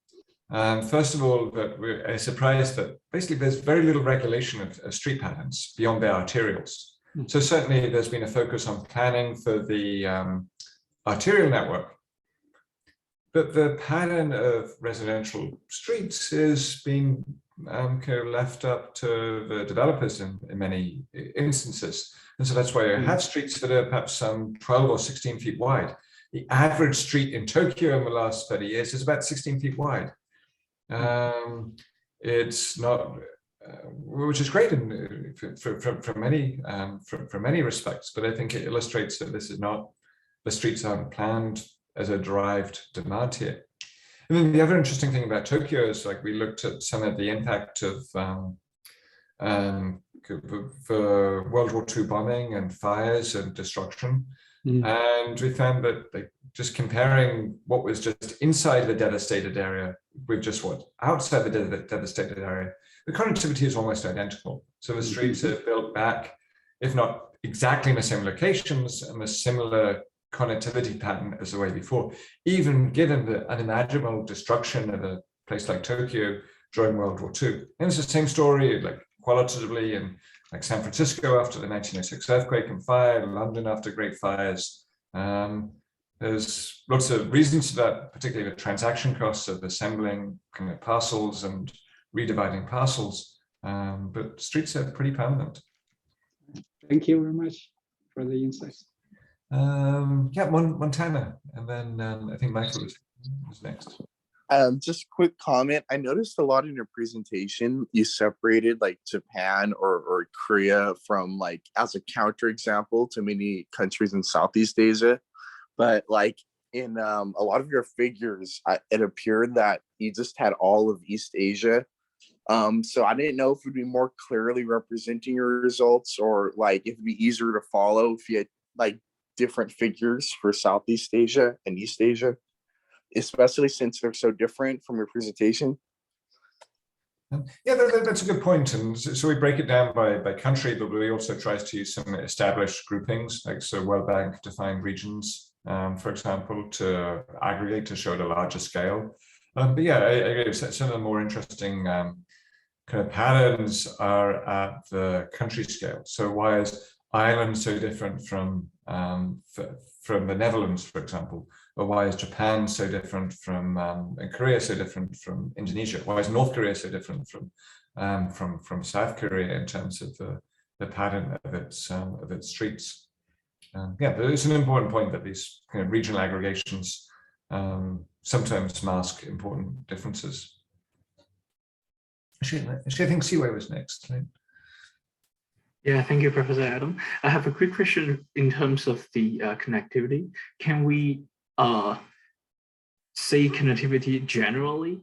First of all, that we're surprised that basically there's very little regulation of street patterns beyond their arterials. So certainly there's been a focus on planning for the arterial network. But the pattern of residential streets is being kind of left up to the developers in many instances. And so that's why you have streets that are perhaps 12 or 16 feet wide. The average street in Tokyo in the last 30 years is about 16 feet wide. It's not, which is great for many respects, but I think it illustrates that this is not, the streets aren't planned as a derived demand here. And then the other interesting thing about Tokyo is like we looked at some of the impact of for World War II bombing and fires and destruction. And we found that like just comparing what was just inside the devastated area with just what outside the devastated area, the connectivity is almost identical. So the streets are built back, if not exactly in the same locations and a similar connectivity pattern as the way before, even given the unimaginable destruction of a place like Tokyo during World War II. And it's the same story, like qualitatively in like San Francisco after the 1906 earthquake and fire, London after great fires. There's lots of reasons for that, particularly the transaction costs of assembling kind of parcels and redividing parcels, but streets are pretty permanent. Thank you very much for the insights. Yeah, Montana, and then I think Michael was next. Just a quick comment. I noticed a lot in your presentation, you separated like Japan or Korea from like as a counterexample to many countries in Southeast Asia. But like in a lot of your figures, it appeared that you just had all of East Asia. So I didn't know if it would be more clearly representing your results or like if it'd be easier to follow if you had like different figures for Southeast Asia and East Asia, especially since they're so different from your presentation. Yeah, that's a good point. And so we break it down by country, but we also try to use some established groupings, like so World Bank defined regions, for example, to aggregate to show at a larger scale. But yeah, I agree. Some of the more interesting kind of patterns are at the country scale. So why is Ireland so different from the Netherlands, for example? Or why is Japan so different from and Korea so different from Indonesia? Why is North Korea so different from South Korea in terms of the pattern of its streets? Yeah, but it's an important point that these kind of regional aggregations sometimes mask important differences. Actually, I think Siwei was next. Right? Yeah, thank you, Professor Adam. I have a quick question in terms of the connectivity. Can we say connectivity generally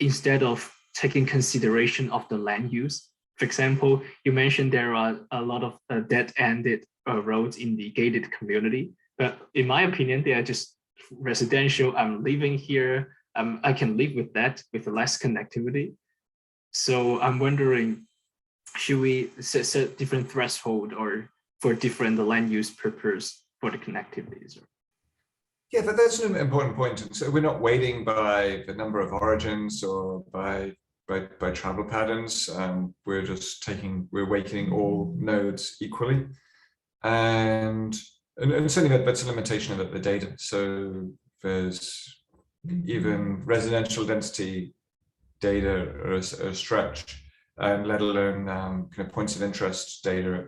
instead of taking consideration of the land use? For example, you mentioned there are a lot of dead-ended roads in the gated community, but in my opinion, they are just residential. I'm living here. I can live with that with less connectivity. So I'm wondering, should we set different threshold or for different land use purpose for the connectivities? Yeah, that's an important point. And so we're not weighting by the number of origins or by travel patterns. We're just we're weighting all nodes equally. And certainly that's a limitation of the data. So there's even residential density data are a stretch, and let alone kind of points of interest data.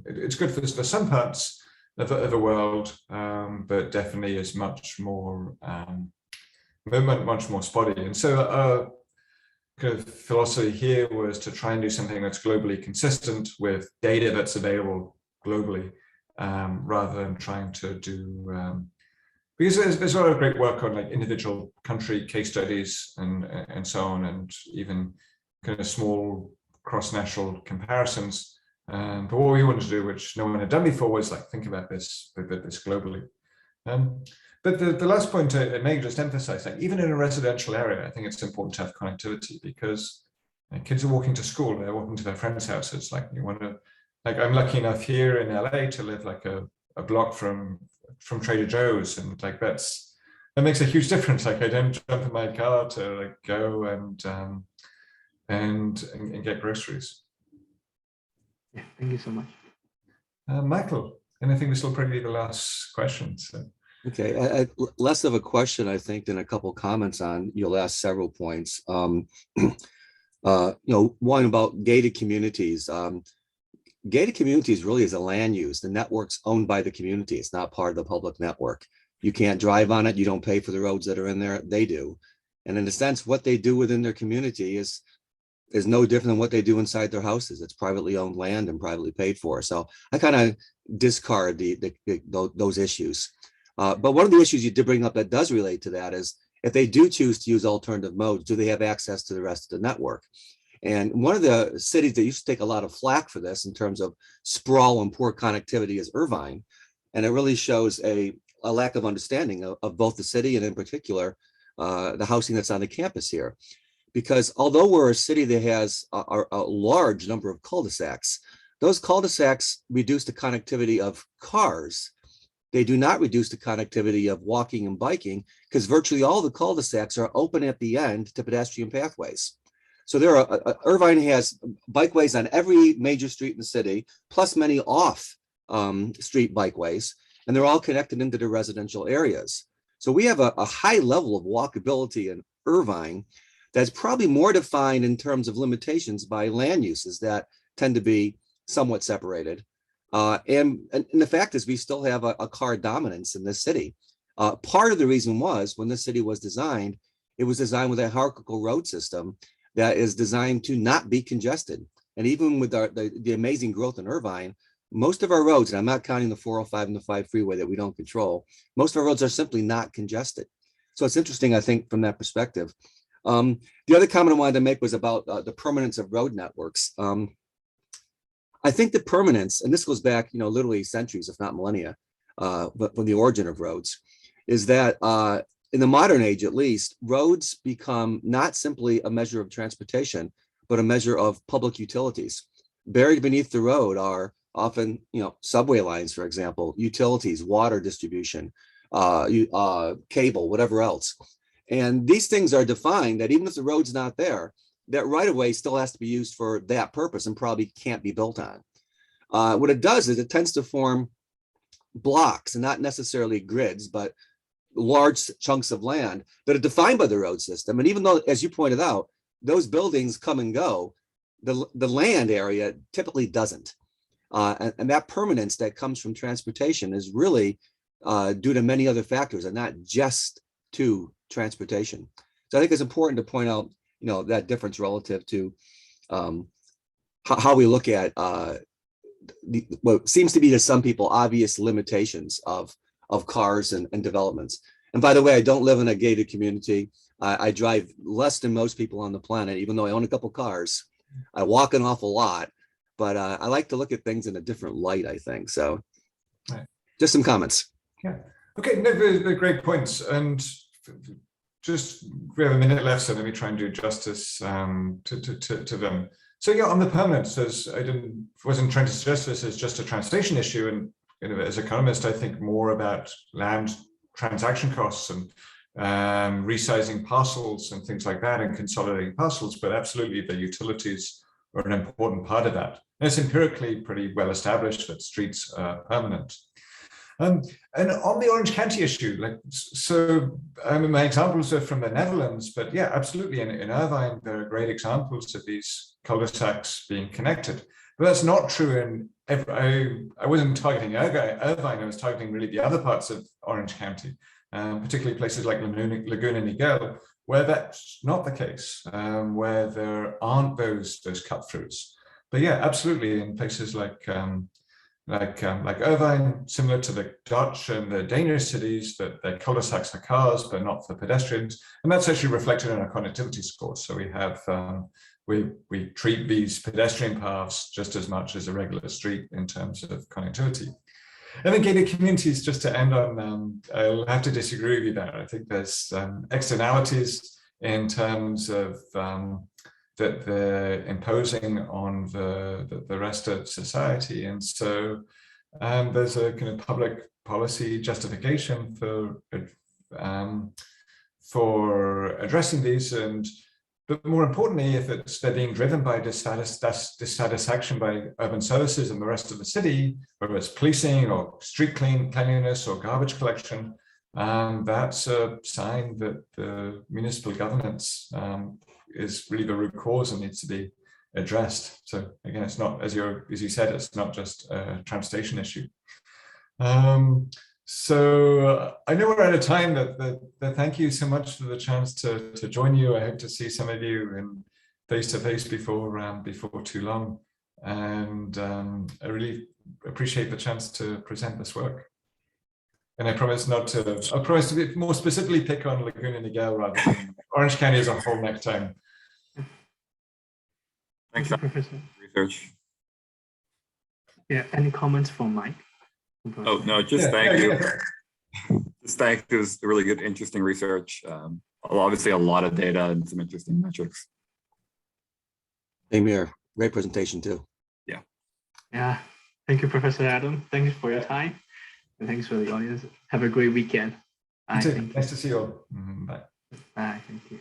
It's good for some parts of the world, but definitely is much more spotty. And so our kind of philosophy here was to try and do something that's globally consistent with data that's available globally, rather than trying to do because there's a lot of great work on like individual country case studies and so on, and even kind of small cross-national comparisons. But what we wanted to do, which no one had done before, was like think about this globally. But the last point I may just emphasize, like even in a residential area, I think it's important to have connectivity, because kids are walking to school, they're walking to their friends' houses. Like you want to, like I'm lucky enough here in LA to live like a block from Trader Joe's, and like that makes a huge difference. Like I don't jump in my car to like go and get groceries. Yeah, thank you so much. Michael, and I think this will probably be the last question. So. Okay, less of a question, I think, than a couple comments on your last several points. One about gated communities. Gated communities really is a land use. The network's owned by the community. It's not part of the public network. You can't drive on it. You don't pay for the roads that are in there. They do. And in a sense, what they do within their community is no different than what they do inside their houses. It's privately owned land and privately paid for. So I kind of discard those issues. But one of the issues you did bring up that does relate to that is if they do choose to use alternative modes, do they have access to the rest of the network? And one of the cities that used to take a lot of flack for this in terms of sprawl and poor connectivity is Irvine. And it really shows a lack of understanding of both the city and in particular, the housing that's on the campus here. Because although we're a city that has a large number of cul-de-sacs, those cul-de-sacs reduce the connectivity of cars. They do not reduce the connectivity of walking and biking, because virtually all the cul-de-sacs are open at the end to pedestrian pathways. So Irvine has bikeways on every major street in the city, plus many off street bikeways, and they're all connected into the residential areas. So we have a high level of walkability in Irvine that's probably more defined in terms of limitations by land uses that tend to be somewhat separated. And the fact is we still have a car dominance in this city. Part of the reason was when this city was designed, it was designed with a hierarchical road system that is designed to not be congested. And even with the amazing growth in Irvine, most of our roads, and I'm not counting the 405 and the 5 freeway that we don't control, most of our roads are simply not congested. So it's interesting, I think, from that perspective. The other comment I wanted to make was about the permanence of road networks. I think the permanence, and this goes back, literally centuries, if not millennia, but from the origin of roads, is that in the modern age, at least, roads become not simply a measure of transportation, but a measure of public utilities. Buried beneath the road are often, subway lines, for example, utilities, water distribution, cable, whatever else. And these things are defined that even if the road's not there, that right of way still has to be used for that purpose and probably can't be built on. What it does is it tends to form blocks, and not necessarily grids, but large chunks of land that are defined by the road system. And even though, as you pointed out, those buildings come and go, the land area typically doesn't. And that permanence that comes from transportation is really due to many other factors and not just to transportation. So I think it's important to point out, that difference relative to how we look at what seems to be to some people obvious limitations of cars and developments. And by the way, I don't live in a gated community. I drive less than most people on the planet, even though I own a couple cars. I walk an awful lot, but I like to look at things in a different light, I think. So just some comments. Yeah. Okay, no, they're great points. And just we have a minute left, so let me try and do justice to them. So yeah, on the permanence, as I wasn't trying to suggest this as just a translation issue, and as economist, I think more about land transaction costs and resizing parcels and things like that, and consolidating parcels. But absolutely, the utilities are an important part of that. And it's empirically pretty well established that streets are permanent. And on the Orange County issue, my examples are from the Netherlands, but yeah, absolutely. In Irvine, there are great examples of these cul-de-sacs being connected. But that's not true in I wasn't targeting Irvine, I was targeting really the other parts of Orange County, particularly places like Laguna Niguel, where that's not the case, where there aren't those cut-throughs. But yeah, absolutely, in places like Irvine, similar to the Dutch and the Danish cities, that their cul-de-sacs for cars, but not for pedestrians. And that's actually reflected in our connectivity scores. So we have, we treat these pedestrian paths just as much as a regular street in terms of connectivity. And then gated communities, just to end on, I'll have to disagree with you there. I think there's externalities in terms of that they're imposing on the rest of society. And so there's a kind of public policy justification for addressing these. But more importantly, if they're being driven by dissatisfaction by urban services and the rest of the city, whether it's policing or street cleanliness or garbage collection, that's a sign that the municipal governance is really the root cause and needs to be addressed. So again, it's not, as you said, it's not just a transportation issue. So I know we're out of time, but thank you so much for the chance to join you. I hope to see some of you in face-to-face before too long. And I really appreciate the chance to present this work. And I promise to be more specifically pick on Laguna Niguel rather than Orange County as a whole next time. Thanks, Professor. research. Yeah, any comments from Mike? Oh, no, just thank you. Just thank you. It was really good, interesting research. Obviously a lot of data and some interesting metrics. Same here. Great presentation too. Yeah, thank you, Professor Adam. Thanks for your time. And thanks for the audience. Have a great weekend. Bye. Nice to see you all. Bye. Bye. Thank you.